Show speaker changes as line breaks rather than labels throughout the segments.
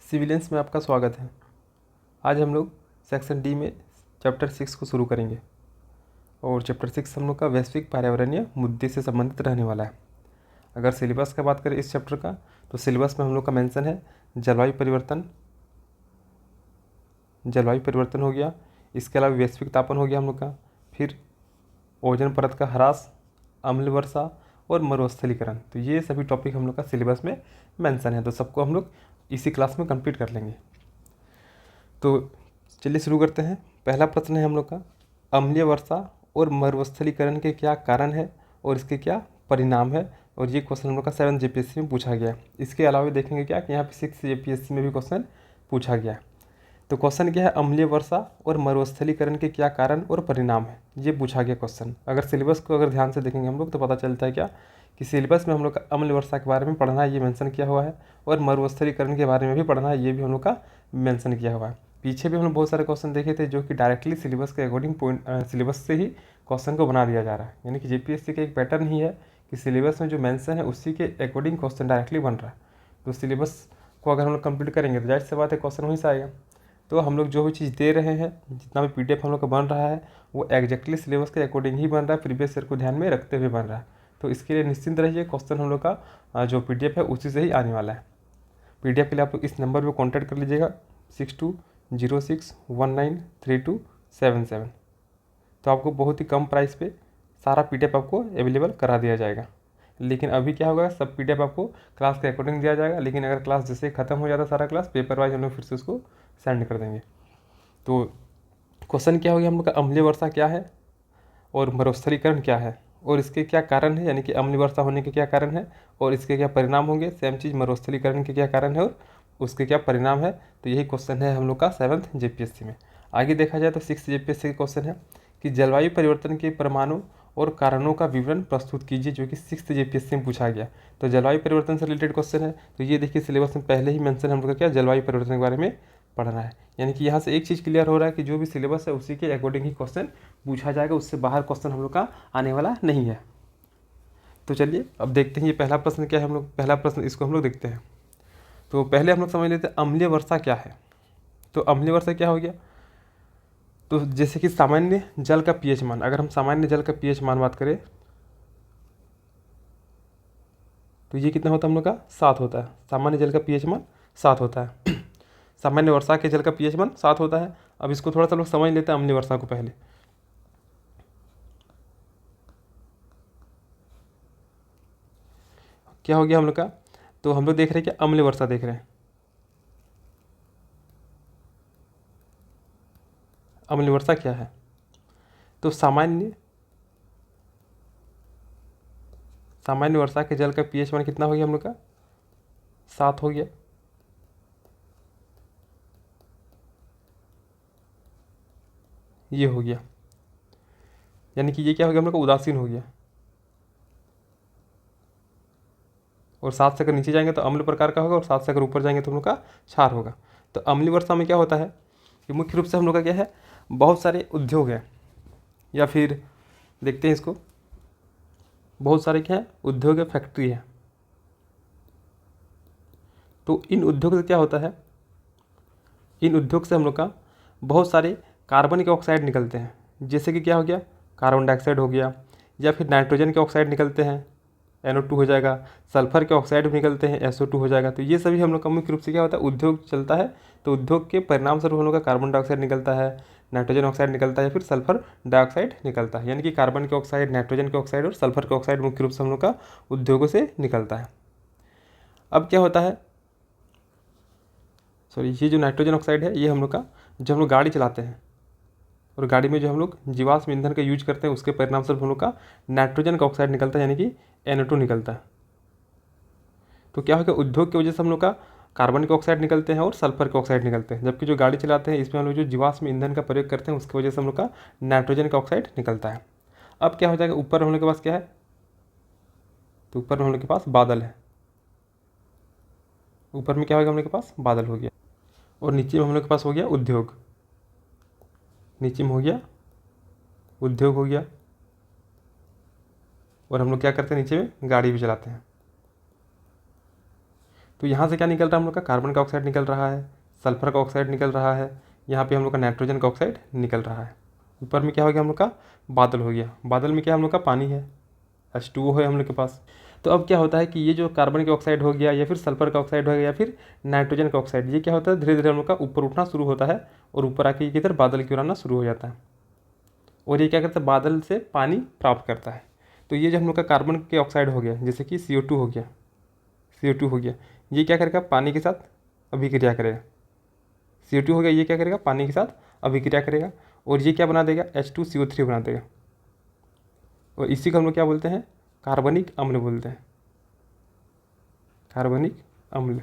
Civilians में आपका स्वागत है। आज हम लोग सेक्शन डी में चैप्टर 6 को शुरू करेंगे और चैप्टर 6 हम लोग का वैश्विक पर्यावरणीय मुद्दे से संबंधित रहने वाला है। अगर सिलेबस का बात करें इस चैप्टर का, तो सिलेबस में हम लोग का मेंशन है जलवायु परिवर्तन हो गया, इसके अलावा वैश्विक तापन हो गया हम लोग का, फिर ओजोन परत का ह्रास, अम्ल वर्षा और मरुस्थलीकरण। तो ये सभी टॉपिक हम लोग का सिलेबस में मेंशन है, तो सबको हम लोग इसी क्लास में कंप्लीट कर लेंगे। तो चलिए शुरू करते हैं। पहला प्रश्न है हम लोग का, अम्लीय वर्षा और मरुस्थलीकरण के क्या कारण है और इसके क्या परिणाम है, और ये क्वेश्चन हम लोग का 7 JPSC में पूछा गया है। इसके अलावा देखेंगे क्या कि यहाँ पे 6 JPSC में भी क्वेश्चन पूछा गया है। तो क्वेश्चन क्या है, अम्लीय वर्षा और मरुस्थलीकरण के क्या कारण और परिणाम है, ये पूछा गया क्वेश्चन। अगर सिलेबस को अगर ध्यान से देखेंगे हम लोग तो पता चलता है क्या कि सिलेबस में हम लोग का अम्ल वर्षा के बारे में पढ़ना है, ये मेंशन किया हुआ है, और मरुस्थलीकरण के बारे में भी पढ़ना है, ये भी हम लोग का मेंशन किया हुआ है। पीछे भी हम लोग बहुत सारे क्वेश्चन देखे थे जो कि डायरेक्टली सिलेबस के अकॉर्डिंग सिलेबस से ही क्वेश्चन को बना दिया जा रहा है। यानी कि JPSC का एक पैटर्न ही है कि सिलेबस में जो मेंशन है उसी के अकॉर्डिंग क्वेश्चन डायरेक्टली बन रहा है। तो सिलेबस को अगर हम लोग कंप्लीट करेंगे तो जाहिर सी बात है क्वेश्चन वहीं से आएगा। तो हम लोग जो भी चीज़ दे रहे हैं, जितना भी PDF हम लोग का बन रहा है, वो एग्जैक्टली सिलेबस के अकॉर्डिंग ही बन रहा है, प्रीवियस ईयर को ध्यान में रखते हुए बन रहा है। तो इसके लिए निश्चिंत रहिए, क्वेश्चन हम लोग का जो PDF है उसी से ही आने वाला है। PDF के लिए आप लोग इस नंबर पर कॉन्टैक्ट कर लीजिएगा 6206193277। तो आपको बहुत ही कम प्राइस पे सारा PDF आपको अवेलेबल करा दिया जाएगा। लेकिन अभी क्या होगा, सब PDF आपको क्लास के अकॉर्डिंग दिया जाएगा, लेकिन अगर क्लास जैसे ख़त्म हो जाता सारा क्लास, पेपर वाइज हम लोग फिर से उसको सेंड कर देंगे। तो क्वेश्चन क्या हो गया हम लोग का, अम्लीय वर्षा क्या है और मरुस्थलीकरण क्या है और इसके क्या कारण है, यानी कि अम्लीय वर्षा होने के क्या कारण है और इसके क्या परिणाम होंगे। सेम चीज़ मरुस्थलीकरण के क्या कारण है और उसके क्या परिणाम है। तो यही क्वेश्चन है हम लोग का 7th JPSC में। आगे देखा जाए तो 6th JPSC का क्वेश्चन है कि जलवायु परिवर्तन के परमाणु और कारणों का विवरण प्रस्तुत कीजिए, जो कि 6th JPSC में पूछा गया। तो जलवायु परिवर्तन से रिलेटेड क्वेश्चन है। तो ये देखिए सिलेबस में पहले ही मेंशन हम लोग का क्या जलवायु परिवर्तन के बारे में पढ़ना है। यानी कि यहाँ से एक चीज़ क्लियर हो रहा है कि जो भी सिलेबस है उसी के अकॉर्डिंग ही क्वेश्चन पूछा जाएगा, उससे बाहर क्वेश्चन हम लोग का आने वाला नहीं है। तो चलिए अब देखते हैं ये पहला प्रश्न क्या है। हम लोग पहला प्रश्न इसको हम लोग देखते हैं। तो पहले हम लोग समझ लेते हैं अम्लीय वर्षा क्या है। तो अम्लीय वर्षा क्या हो गया, तो जैसे कि सामान्य जल का pH मान, अगर हम सामान्य जल का pH मान बात करें तो ये कितना होता है हम लोग का 7 होता है। सामान्य जल का pH मान 7 होता है। सामान्य वर्षा के जल का pH मान 7 होता है। अब इसको थोड़ा सा लोग समझ लेते हैं अम्लीय वर्षा को। पहले क्या हो गया हम लोग का, तो हम लोग देख रहे हैं कि अम्लीय वर्षा देख रहे हैं। अम्लीय वर्षा क्या है, तो सामान्य वर्षा के जल का pH मान कितना हो गया हम लोग का 7 हो गया। ये हो गया, यानी कि ये क्या हो गया हम लोग का उदासीन हो गया। और 7 से अगर नीचे जाएंगे तो अम्ल प्रकार का होगा, और 7 से अगर ऊपर जाएंगे तो हम लोग का क्षार होगा। तो अम्लीय वर्षा में क्या होता है कि मुख्य रूप से हम लोग का क्या है, बहुत सारे उद्योग हैं, या फिर देखते हैं इसको, बहुत सारे क्या है उद्योग है, फैक्ट्री है। तो इन उद्योग से क्या होता है, इन उद्योग से हम लोग का बहुत सारे कार्बन के ऑक्साइड निकलते हैं। जैसे कि क्या हो गया, कार्बन डाइऑक्साइड हो गया, या फिर नाइट्रोजन के ऑक्साइड निकलते हैं, NO2 हो जाएगा। सल्फर के ऑक्साइड भी निकलते हैं, SO2 हो जाएगा। तो ये सभी हम लोग का मुख्य रूप से क्या होता है, उद्योग चलता है, तो उद्योग के परिणाम स्वरूप हम लोग का कार्बन डाइऑक्साइड निकलता है, नाइट्रोजन ऑक्साइड निकलता है, फिर सल्फर डाइऑक्साइड निकलता है। यानी कि कार्बन के ऑक्साइड, नाइट्रोजन के ऑक्साइड और सल्फर के ऑक्साइड मुख्य रूप से हम लोग का उद्योगों से निकलता है। अब क्या होता है, सॉरी, ये जो नाइट्रोजन ऑक्साइड है ये हम लोग का, जब हम लोग गाड़ी चलाते हैं और गाड़ी में जो हम लोग जीवाश्म ईंधन का यूज करते हैं, उसके परिणाम स्वरूप हम लोग का नाइट्रोजन का ऑक्साइड निकलता है, यानी कि NO2 निकलता है। तो क्या होगा, उद्योग की वजह से हम लोग का कार्बन के ऑक्साइड निकलते हैं और सल्फर के ऑक्साइड निकलते हैं। जबकि जो गाड़ी चलाते हैं इसमें हम लोग जो जीवाश्म ईंधन का प्रयोग करते हैं उसकी वजह से हम लोग का नाइट्रोजन का ऑक्साइड निकलता है। अब क्या हो जाएगा, ऊपर हम लोग के पास क्या है, तो ऊपर में हम लोग के पास बादल है। ऊपर में क्या होगा हम लोग के पास बादल हो गया, और नीचे में हम लोग के पास हो गया उद्योग। नीचे में हो गया उद्योग हो गया, और हम लोग क्या करते हैं नीचे में गाड़ी भी चलाते हैं। तो यहाँ से क्या निकल रहा है हम लोग का, कार्बन का ऑक्साइड निकल रहा है, सल्फर का ऑक्साइड निकल रहा है, यहाँ पे हम लोग का नाइट्रोजन का ऑक्साइड निकल रहा है। ऊपर में क्या हो गया हम लोग का, बादल हो गया। बादल में क्या हम लोग का, पानी है, H2O है हम लोग के पास। तो अब क्या होता है कि ये जो कार्बन का ऑक्साइड हो गया या फिर सल्फर का ऑक्साइड हो गया या फिर नाइट्रोजन का ऑक्साइड, ये क्या होता है, धीरे धीरे हम लोग का ऊपर उठना शुरू होता है और ऊपर आके ये किधर, बादल की ओर आना शुरू हो जाता है। और ये क्या करता है, बादल से पानी प्राप्त करता है। तो ये जो हम लोग का कार्बन के ऑक्साइड हो गया, जैसे कि CO2 हो गया, CO2 हो गया, ये क्या करेगा, पानी के साथ अभिक्रिया करेगा। CO2 हो गया, ये क्या करेगा, पानी के साथ अभिक्रिया करेगा और ये क्या बना देगा, H2CO3 बना देगा। और इसी को हम लोग क्या बोलते हैं, कार्बनिक अम्ल बोलते हैं, कार्बनिक अम्ल।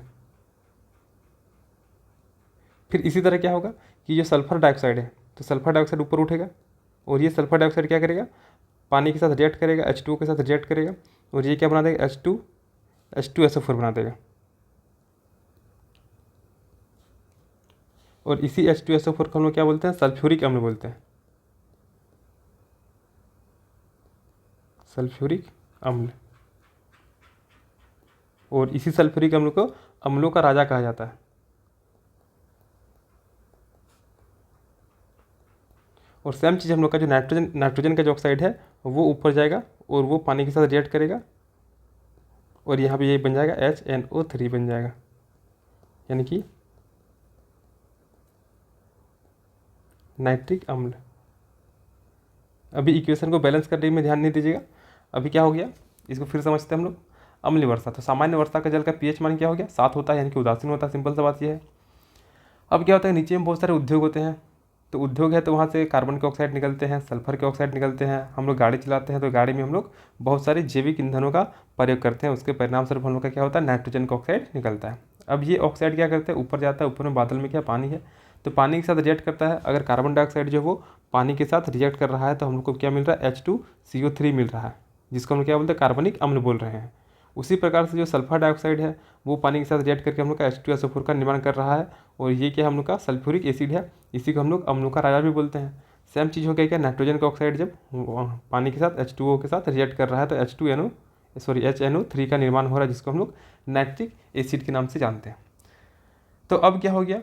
फिर इसी तरह क्या होगा कि जो सल्फर डाइऑक्साइड है, तो सल्फर डाइऑक्साइड ऊपर उठेगा और ये सल्फर डाइऑक्साइड क्या करेगा, पानी के साथ रिएक्ट करेगा, H2O के साथ रिएक्ट करेगा और ये क्या बना देगा, H2SO4 बना देगा। और इसी H2SO4 को हम लोग क्या बोलते हैं, सल्फ्यूरिक अम्ल बोलते हैं, सल्फ्यूरिक अम्ल। और इसी सल्फ्यूरिक अम्ल को अम्लों का राजा कहा जाता है। और सेम चीज़ हम लोग का जो नाइट्रोजन का जो ऑक्साइड है वो ऊपर जाएगा और वो पानी के साथ रिएक्ट करेगा और यहाँ पे ये बन जाएगा HNO3 बन जाएगा, यानी कि नाइट्रिक अम्ल। अभी इक्वेशन को बैलेंस करने में ध्यान नहीं दीजिएगा। अभी क्या हो गया, इसको फिर समझते हैं हम लोग। अम्लीय वर्षा, तो सामान्य वर्षा का जल का pH मान क्या हो गया, 7 होता है, यानी कि उदासीन होता है, सिंपल सा बात ये है। अब क्या होता है, नीचे में बहुत सारे उद्योग होते हैं, तो उद्योग है तो वहाँ से कार्बन के ऑक्साइड निकलते हैं, सल्फर के ऑक्साइड निकलते हैं। हम लोग गाड़ी चलाते हैं तो गाड़ी में हम लोग बहुत सारे जैविक ईंधनों का प्रयोग करते हैं, उसके परिणाम स्वरूप हम लोग का क्या होता है, नाइट्रोजन का ऑक्साइड निकलता है। अब ये ऑक्साइड क्या करते हैं, ऊपर जाता है, ऊपर में बादल में क्या, पानी है, तो पानी के साथ रिएक्ट करता है। अगर कार्बन डाइऑक्साइड जो वो पानी के साथ रिएक्ट कर रहा है तो हम लोग को क्या मिल रहा है, H2CO3 मिल रहा है, जिसको हम लोग क्या बोलते हैं, कार्बनिक अम्ल बोल रहे हैं। उसी प्रकार से जो सल्फर डाइऑक्साइड है वो पानी के साथ रिएक्ट करके हम लोग का H2SO4 का निर्माण कर रहा है और ये क्या हम लोग का सल्फ्यूरिक एसिड है, इसी को हम लोग अम्लों का राजा भी बोलते हैं। सेम चीज़ हो गया क्या, नाइट्रोजन का ऑक्साइड जब पानी के साथ H2O के साथ रिएक्ट कर रहा है तो HNO3 का निर्माण हो रहा है, जिसको हम लोग नाइट्रिक एसिड के नाम से जानते हैं। तो अब क्या हो गया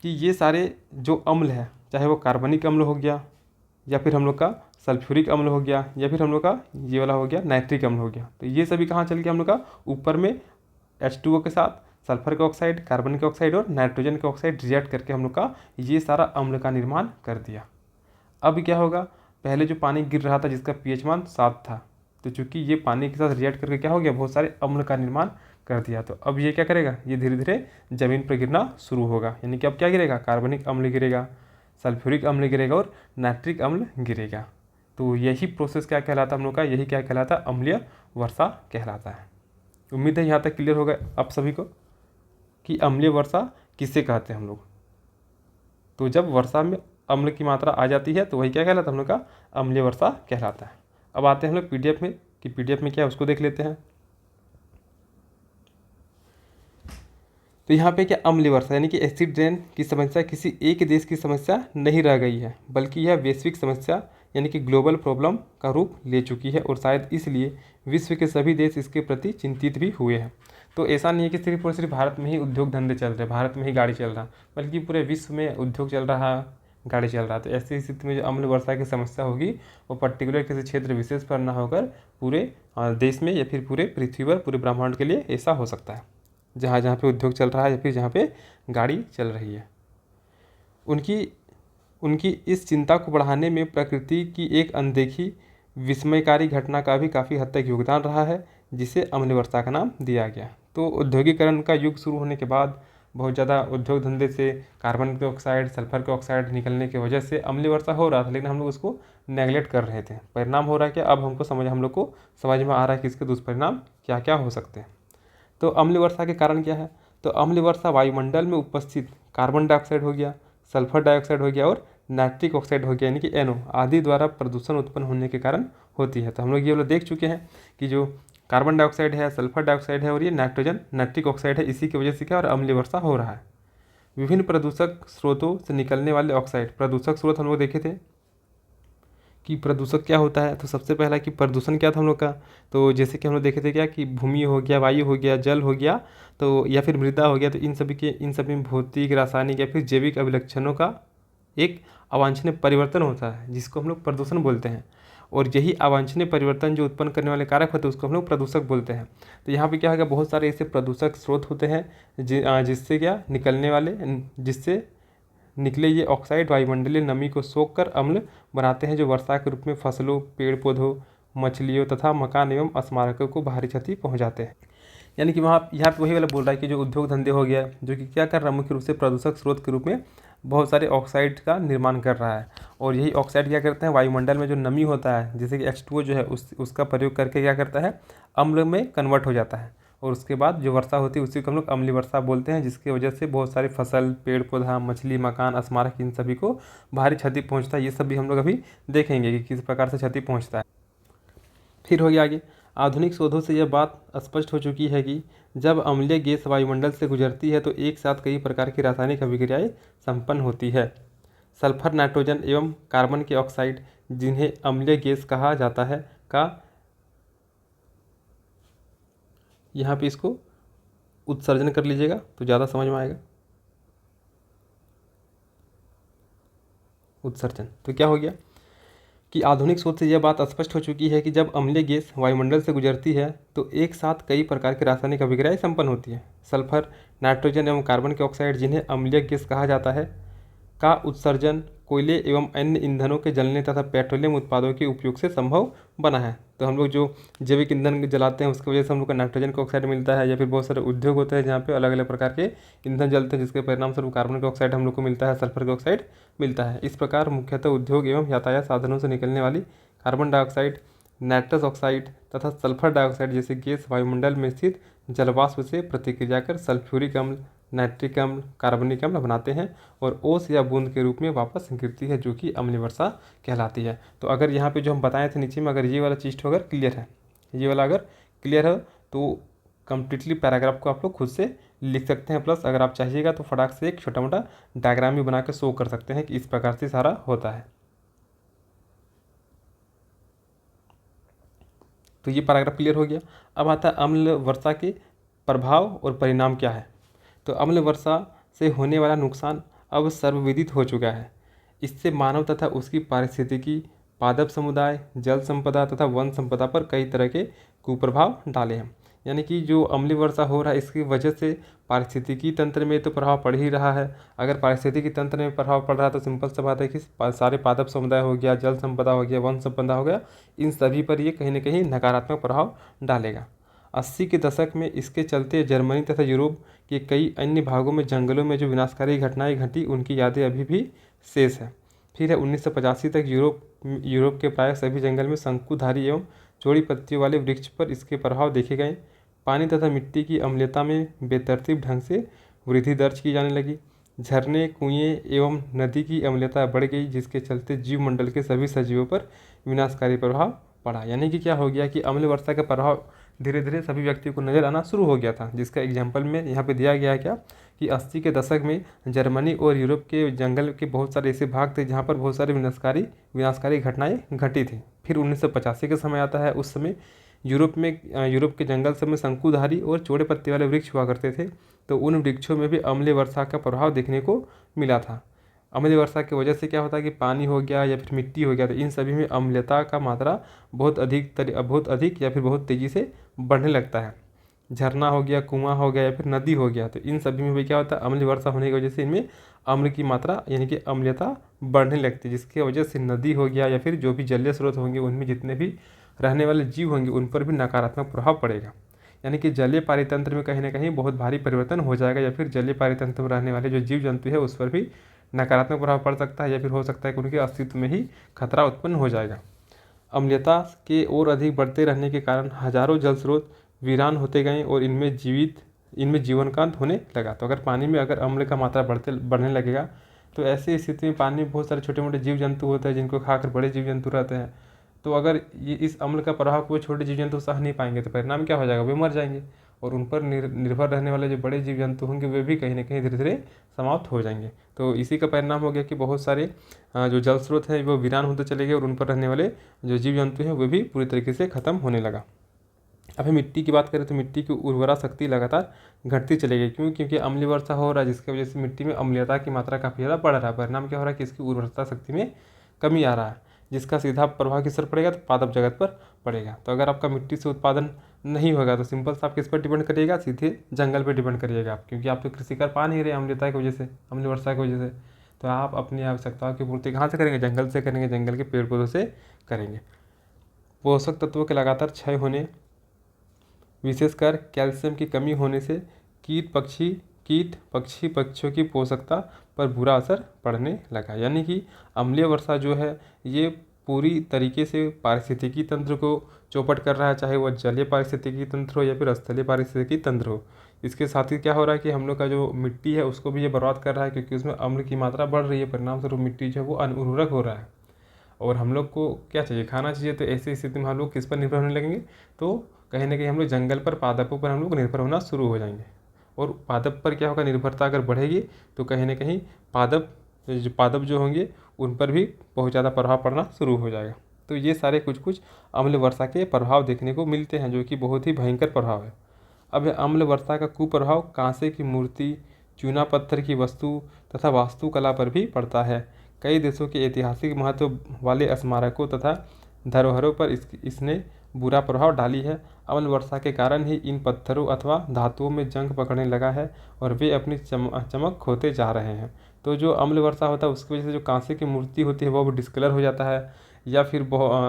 कि ये सारे जो अम्ल है, चाहे वो कार्बनिक अम्ल हो गया या फिर हम लोग का सल्फ्यूरिक अम्ल हो गया या फिर हम लोग का ये वाला हो गया नाइट्रिक अम्ल हो गया, तो ये सभी कहाँ चल गया हम लोग का, ऊपर में H2O के साथ सल्फर का ऑक्साइड, कार्बन का ऑक्साइड और नाइट्रोजन का ऑक्साइड रिएक्ट करके हम लोग का ये सारा अम्ल का निर्माण कर दिया। अब क्या होगा, पहले जो पानी गिर रहा था जिसका pH मान 7 था, तो चूंकि ये पानी के साथ रिएक्ट करके क्या हो गया, बहुत सारे अम्ल का निर्माण कर दिया। तो अब ये क्या करेगा, ये धीरे धीरे ज़मीन पर गिरना शुरू होगा, यानी कि अब क्या गिरेगा, कार्बनिक अम्ल गिरेगा, सल्फ्यूरिक अम्ल गिरेगा और नाइट्रिक अम्ल गिरेगा। तो यही प्रोसेस क्या कहलाता है हम लोग का, यही क्या कहलाता है, अम्लीय वर्षा कहलाता है। उम्मीद है यहाँ तक क्लियर होगा आप सभी को कि अम्लीय वर्षा किसे कहते हैं हम लोग। तो जब वर्षा में अम्ल की मात्रा आ जाती है तो वही क्या कहलाता है हम लोग का, अम्लीय वर्षा कहलाता है। अब आते हैं हम लोग PDF में, कि PDF में क्या है उसको देख लेते हैं। तो यहाँ पे क्या, अम्लीय वर्षा यानी कि एसिड रेन की समस्या किसी एक देश की समस्या नहीं रह गई है, बल्कि यह वैश्विक समस्या यानी कि ग्लोबल प्रॉब्लम का रूप ले चुकी है और शायद इसलिए विश्व के सभी देश इसके प्रति चिंतित भी हुए हैं। तो ऐसा नहीं है कि सिर्फ और सिर्फ भारत में ही उद्योग धंधे चल रहे, भारत में ही गाड़ी चल रहा, बल्कि पूरे विश्व में उद्योग चल रहा, गाड़ी चल रहा। तो ऐसी स्थिति में जो अम्ल वर्षा की समस्या होगी वो पर्टिकुलर किसी क्षेत्र विशेष पर ना होकर पूरे देश में या फिर पूरे पृथ्वी पर, पूरे ब्रह्मांड के लिए ऐसा हो सकता है, जहाँ जहाँ पे उद्योग चल रहा है या फिर जहाँ पे गाड़ी चल रही है। उनकी इस चिंता को बढ़ाने में प्रकृति की एक अनदेखी विस्मयकारी घटना का भी काफ़ी हद तक योगदान रहा है, जिसे अम्लीय वर्षा का नाम दिया गया। तो औद्योगिकरण का युग शुरू होने के बाद बहुत ज़्यादा उद्योग धंधे से कार्बन डाइऑक्साइड, सल्फर के ऑक्साइड निकलने की वजह से अम्लीय वर्षा हो रहा था, लेकिन हम लोग उसको नेगलेक्ट कर रहे थे। परिणाम हो रहा है कि अब हम लोग को समझ में आ रहा है कि इसके दुष्परिणाम क्या क्या हो सकते हैं। तो अम्लीय वर्षा के कारण क्या है, तो अम्लीय वर्षा वायुमंडल में उपस्थित कार्बन डाइऑक्साइड हो गया, सल्फर डाइऑक्साइड हो गया और नाइट्रिक ऑक्साइड हो गया यानी कि NO आदि द्वारा प्रदूषण उत्पन्न होने के कारण होती है। तो हम लोग ये वाला देख चुके हैं कि जो कार्बन डाइऑक्साइड है, सल्फर डाइऑक्साइड है और ये नाइट्रिक ऑक्साइड है, इसी की वजह से क्या और अम्लीय वर्षा हो रहा है। विभिन्न प्रदूषक स्रोतों से निकलने वाले ऑक्साइड, प्रदूषक स्रोत हम लोग देखे थे कि प्रदूषक क्या होता है। तो सबसे पहला कि प्रदूषण क्या था हम लोग का, तो जैसे कि हम लोग देखे थे क्या कि भूमि हो गया, वायु हो गया, जल हो गया, तो या फिर मृदा हो गया, तो इन सभी में भौतिक, रासायनिक या फिर जैविक अभिलक्षणों का एक अवांछनीय परिवर्तन होता है जिसको हम लोग प्रदूषण बोलते हैं। और यही अवांछनीय परिवर्तन जो उत्पन्न करने वाले कारक होते हैं उसको हम लोग प्रदूषक बोलते हैं। तो यहाँ पे क्या होगा, बहुत सारे ऐसे प्रदूषक स्रोत होते हैं जिससे क्या निकलने वाले जिससे निकले ये ऑक्साइड वायुमंडलीय नमी को सोख कर अम्ल बनाते हैं, जो वर्षा के रूप में फसलों, पेड़ पौधों, मछलियों तथा मकान एवं स्मारकों को भारी क्षति पहुंचाते हैं। यानी कि वहाँ यहाँ पे वही वाला बोल रहा है कि जो उद्योग धंधे हो गया, जो कि क्या कर रहा है, मुख्य रूप से प्रदूषक स्रोत के रूप में बहुत सारे ऑक्साइड का निर्माण कर रहा है। और यही ऑक्साइड क्या करते हैं, वायुमंडल में जो नमी होता है जैसे कि H2O जो है उसका प्रयोग करके क्या करता है, अम्ल में कन्वर्ट हो जाता है। और उसके बाद जो वर्षा होती है उसी को हम लोग अम्लीय वर्षा बोलते हैं, जिसकी वजह से बहुत सारी फसल, पेड़ पौधा, मछली, मकान, स्मारक, इन सभी को भारी क्षति पहुंचता है। ये सब भी हम लोग अभी देखेंगे कि किस प्रकार से क्षति पहुंचता है। फिर हो गया आगे, आधुनिक शोधों से यह बात स्पष्ट हो चुकी है कि जब अम्लीय गैस वायुमंडल से गुजरती है तो एक साथ कई प्रकार की रासायनिक अभिक्रियाएं संपन्न होती है। सल्फर, नाइट्रोजन एवं कार्बन के ऑक्साइड, जिन्हें अम्लीय गैस कहा जाता है, का यहाँ पे इसको उत्सर्जन कर लीजिएगा तो ज़्यादा समझ में आएगा। उत्सर्जन, तो क्या हो गया कि आधुनिक शोध से यह बात स्पष्ट हो चुकी है कि जब अम्लीय गैस वायुमंडल से गुजरती है तो एक साथ कई प्रकार की रासायनिक अभिक्रियाएं संपन्न होती है। सल्फर, नाइट्रोजन एवं कार्बन के ऑक्साइड, जिन्हें अम्लीय गैस कहा जाता है, का उत्सर्जन कोयले एवं अन्य ईंधनों के जलने तथा पेट्रोलियम उत्पादों के उपयोग से संभव बना है। तो हम लोग जो जैविक ईंधन जलाते हैं उसकी वजह से हम लोग को नाइट्रोजन का ऑक्साइड मिलता है, या फिर बहुत सारे उद्योग होते हैं जहाँ पे अलग अलग प्रकार के ईंधन जलते हैं जिसके परिणाम स्वरूप कार्बन डाइऑक्साइड हम लोग को मिलता है, सल्फर डाइऑक्साइड मिलता है। इस प्रकार मुख्यतः उद्योग एवं यातायात साधनों से निकलने वाली कार्बन डाइऑक्साइड, नाइट्रस ऑक्साइड तथा सल्फर डाइऑक्साइड जैसे गैस वायुमंडल में स्थित जलवाष्प से प्रतिक्रिया कर सल्फ्यूरिक अम्ल, नाइट्रिक अम्ल, कार्बनिक अम्ल बनाते हैं और ओस या बूंद के रूप में वापस गिरती है, जो कि अम्लीय वर्षा कहलाती है। तो अगर यहाँ पे जो हम बताए थे नीचे में, अगर ये वाला चीज़ तो अगर क्लियर है, ये वाला अगर क्लियर है तो कंप्लीटली पैराग्राफ को आप लोग खुद से लिख सकते हैं। प्लस अगर आप चाहिएगा तो फटाक से एक छोटा मोटा डायग्राम भी बना के शो कर सकते हैं कि इस प्रकार से सारा होता है। तो ये पैराग्राफ क्लियर हो गया। अब आता है अम्ल वर्षा के प्रभाव और परिणाम क्या है। तो अम्ल वर्षा से होने वाला नुकसान अब सर्वविदित हो चुका है। इससे मानव तथा उसकी पारिस्थितिकी, पादप समुदाय, जल संपदा तथा वन संपदा पर कई तरह के कुप्रभाव डाले हैं। यानी कि जो अम्लीय वर्षा हो रहा है इसकी वजह से पारिस्थितिकी तंत्र में तो प्रभाव पड़ ही रहा है। अगर पारिस्थितिकी तंत्र में प्रभाव पड़ रहा है तो सिंपल सा बात है कि सारे पादप समुदाय हो गया, जल संपदा हो गया, वन संपदा हो गया, इन सभी पर ये कहीं ना कहीं नकारात्मक प्रभाव डालेगा। 80 के दशक में इसके चलते जर्मनी तथा यूरोप के कई अन्य भागों में जंगलों में जो विनाशकारी घटनाएं घटी उनकी यादें अभी भी शेष है। फिर है 1985 तक यूरोप के प्राय सभी जंगल में शंकुधारी एवं चौड़ी पत्तियों वाले वृक्ष पर इसके प्रभाव देखे गए। पानी तथा मिट्टी की अम्लता में बेतरतीब ढंग से वृद्धि दर्ज की जाने लगी। झरने, कुएं एवं नदी की अम्लता बढ़ गई, जिसके चलते जीवमंडल के सभी सजीवों पर विनाशकारी प्रभाव पड़ा। यानी कि क्या हो गया कि अम्ल वर्षा का प्रभाव धीरे धीरे सभी व्यक्तियों को नज़र आना शुरू हो गया था, जिसका एग्जाम्पल में यहाँ पे दिया गया है क्या कि 80 के दशक में जर्मनी और यूरोप के जंगल के बहुत सारे ऐसे भाग थे जहाँ पर बहुत सारे विनाशकारी घटनाएं घटी थी। फिर 1985 का समय आता है। उस समय यूरोप के जंगल सब में शंकुधारी और चौड़े पत्ते वाले वृक्ष हुआ करते थे। तो उन वृक्षों में भी अम्लीय वर्षा का प्रभाव देखने को मिला था। अम्लीय वर्षा की वजह से क्या होता है कि पानी हो गया या फिर मिट्टी हो गया, तो इन सभी में अम्लता का मात्रा बहुत अधिक या फिर बहुत तेज़ी से बढ़ने लगता है। झरना हो गया, कुआं हो गया या फिर नदी हो गया, तो इन सभी में भी क्या होता है, अम्लीय वर्षा होने की वजह से इनमें अम्ल की मात्रा यानी कि अम्लता बढ़ने लगती है, जिसकी वजह से नदी हो गया या फिर जो भी जलीय स्रोत होंगे उनमें जितने भी रहने वाले जीव होंगे उन पर भी नकारात्मक प्रभाव पड़ेगा। यानी कि जलीय पारितंत्र में कहीं ना कहीं बहुत भारी परिवर्तन हो जाएगा, या फिर जलीय पारितंत्र में रहने वाले जो जीव जंतु है उस पर भी नकारात्मक प्रभाव पड़ सकता है, या फिर हो सकता है कि उनके अस्तित्व में ही खतरा उत्पन्न हो जाएगा। अम्लीयता के और अधिक बढ़ते रहने के कारण हजारों जल स्रोत वीरान होते गए और इनमें जीवनकांत होने लगा। तो अगर पानी में अगर अम्ल का मात्रा बढ़ने लगेगा तो ऐसी स्थिति में पानी में बहुत सारे छोटे मोटे जीव जंतु होते हैं जिनको खाकर बड़े जीव जंतु रहते हैं। तो अगर ये इस अम्ल का प्रभाव कोई छोटे जीव जंतु सह नहीं पाएंगे तो परिणाम क्या हो जाएगा, वे मर जाएंगे। और उन पर निर्भर रहने वाले जो बड़े जीव जंतु होंगे वे भी कहीं ना कहीं धीरे धीरे समाप्त हो जाएंगे। तो इसी का परिणाम हो गया कि बहुत सारे जो जल स्रोत हैं वो वीरान होते चले गए और उन पर रहने वाले जो जीव जंतु हैं वे भी पूरी तरीके से खत्म होने लगा। अब हम मिट्टी की बात करें तो मिट्टी की उर्वरा शक्ति लगातार घटती चली गई। क्यों? क्योंकि अम्लीय वर्षा हो रहा है, जिसकी वजह से मिट्टी में अम्लीयता की मात्रा काफ़ी ज़्यादा बढ़ रहा है। परिणाम क्या हो रहा है कि इसकी उर्वरता शक्ति में कमी आ रहा है, जिसका सीधा प्रभाव किस पर पड़ेगा? तो पादप जगत पर पड़ेगा। तो अगर आपका मिट्टी से उत्पादन नहीं होगा तो सिंपल सा आप किस पर डिपेंड करिएगा? सीधे जंगल पर डिपेंड करिएगा आप, क्योंकि आप तो कृषि कर पा नहीं रहे अम्लीयता की वजह से, अम्लीय वर्षा की वजह से। तो आप अपनी आवश्यकताओं की पूर्ति कहाँ से करेंगे? जंगल से करेंगे, जंगल के पेड़ पौधों से करेंगे। पोषक तत्वों के लगातार क्षय होने, विशेषकर कैल्शियम की कमी होने से कीट पक्षी पक्षियों की पोषकता पर बुरा असर पड़ने लगा। यानी कि अम्लीय वर्षा जो है ये पूरी तरीके से पारिस्थितिकी तंत्र को चौपट कर रहा है, चाहे वह जलीय पारिस्थितिकी तंत्र हो या फिर स्थलीय पारिस्थितिकी तंत्र हो। इसके साथ ही क्या हो रहा है कि हम लोग का जो मिट्टी है उसको भी ये बर्बाद कर रहा है, क्योंकि उसमें अम्ल की मात्रा बढ़ रही है। परिणाम स्वरूप मिट्टी जो है वो अनउर्वरक हो रहा है। और हम लोग को क्या चाहिए? खाना चाहिए। तो ऐसी स्थिति में हम लोग किस पर निर्भर होने लगेंगे? तो कहीं ना कहीं हम लोग जंगल पर, पादपों पर हम लोग निर्भर होना शुरू हो जाएंगे। और पादप पर क्या होगा? निर्भरता अगर बढ़ेगी तो कहीं ना कहीं पादप जो होंगे उन पर भी बहुत ज़्यादा प्रभाव पड़ना शुरू हो जाएगा। तो ये सारे कुछ अम्ल वर्षा के प्रभाव देखने को मिलते हैं, जो कि बहुत ही भयंकर प्रभाव है। अब अम्ल वर्षा का कुप्रभाव कांसे की मूर्ति, चूना पत्थर की वस्तु तथा वास्तुकला पर भी पड़ता है। कई देशों के ऐतिहासिक महत्व वाले स्मारकों तथा धरोहरों पर इसने बुरा प्रभाव डाली है। अम्ल वर्षा के कारण ही इन पत्थरों अथवा धातुओं में जंग पकड़ने लगा है और वे अपनी चमक खोते जा रहे हैं। तो जो अम्ल वर्षा होता है उसकी वजह से जो कांसे की मूर्ति होती है वो डिस्कलर हो जाता है, या फिर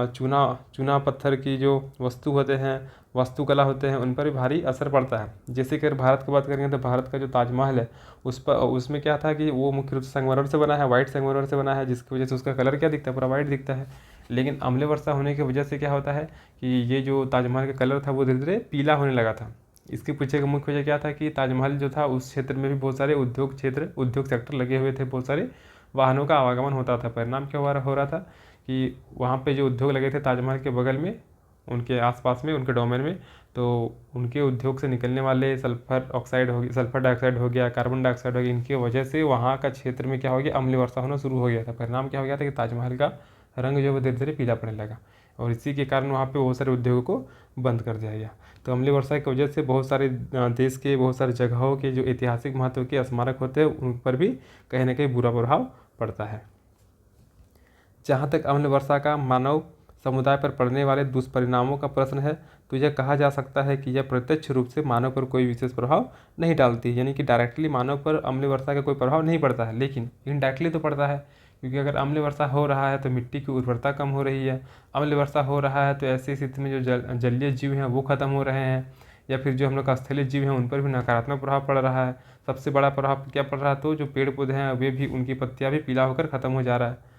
चूना पत्थर की जो वस्तु होते हैं, वास्तुकला होते हैं, उन पर भी भारी असर पड़ता है। जैसे कि अगर भारत की बात करेंगे तो भारत का जो ताजमहल है उसमें क्या था कि वो मुख्य रूप से संगमरमर से बना है, वाइट संगमरमर से बना है, जिसकी वजह से उसका कलर क्या दिखता है? पूरा वाइट दिखता है। लेकिन अम्लीय वर्षा होने की वजह से क्या होता है कि ये जो ताजमहल का कलर था वो धीरे धीरे पीला होने लगा था। इसके पीछे का मुख्य वजह क्या था कि ताजमहल जो था उस क्षेत्र में भी बहुत सारे उद्योग सेक्टर लगे हुए थे, बहुत सारे वाहनों का आवागमन होता था। परिणाम क्या हो रहा था कि वहाँ पे जो उद्योग लगे थे ताजमहल के बगल में, उनके आसपास में, उनके डोमेन में, तो उनके उद्योग से निकलने वाले सल्फर डाइऑक्साइड हो गया, कार्बन डाइऑक्साइड हो गया, इनकी वजह से वहाँ का क्षेत्र में क्या हो गया? अम्लीय वर्षा होना शुरू हो गया था। परिणाम क्या हो गया था कि ताजमहल का रंग जो है वो धीरे धीरे पीला पड़ने लगा, और इसी के कारण वहाँ पे बहुत सारे उद्योगों को बंद कर दिया गया। तो अम्लीय वर्षा की वजह से बहुत सारे देश के बहुत सारे जगहों के जो ऐतिहासिक महत्व के स्मारक होते हैं उन पर भी कहीं ना कहीं बुरा प्रभाव पड़ता है। जहाँ तक अम्ल वर्षा का मानव समुदाय पर पड़ने वाले दुष्परिणामों का प्रश्न है, तो यह कहा जा सकता है कि यह प्रत्यक्ष रूप से मानव पर कोई विशेष प्रभाव नहीं डालती, यानी कि डायरेक्टली मानव पर अम्ल वर्षा का कोई प्रभाव नहीं पड़ता है, लेकिन इनडायरेक्टली तो पड़ता है। क्योंकि अगर अम्ल वर्षा हो रहा है तो मिट्टी की उर्वरता कम हो रही है, अम्ल वर्षा हो रहा है तो ऐसी स्थिति में जो जलीय जीव हैं वो खत्म हो रहे हैं, या फिर जो हम लोग का स्थलीय जीव हैं उन पर भी नकारात्मक प्रभाव पड़ रहा है। सबसे बड़ा प्रभाव क्या पड़ रहा है? तो जो पेड़ पौधे हैं वे भी, उनकी पत्तियाँ भी पीला होकर ख़त्म हो जा रहा है।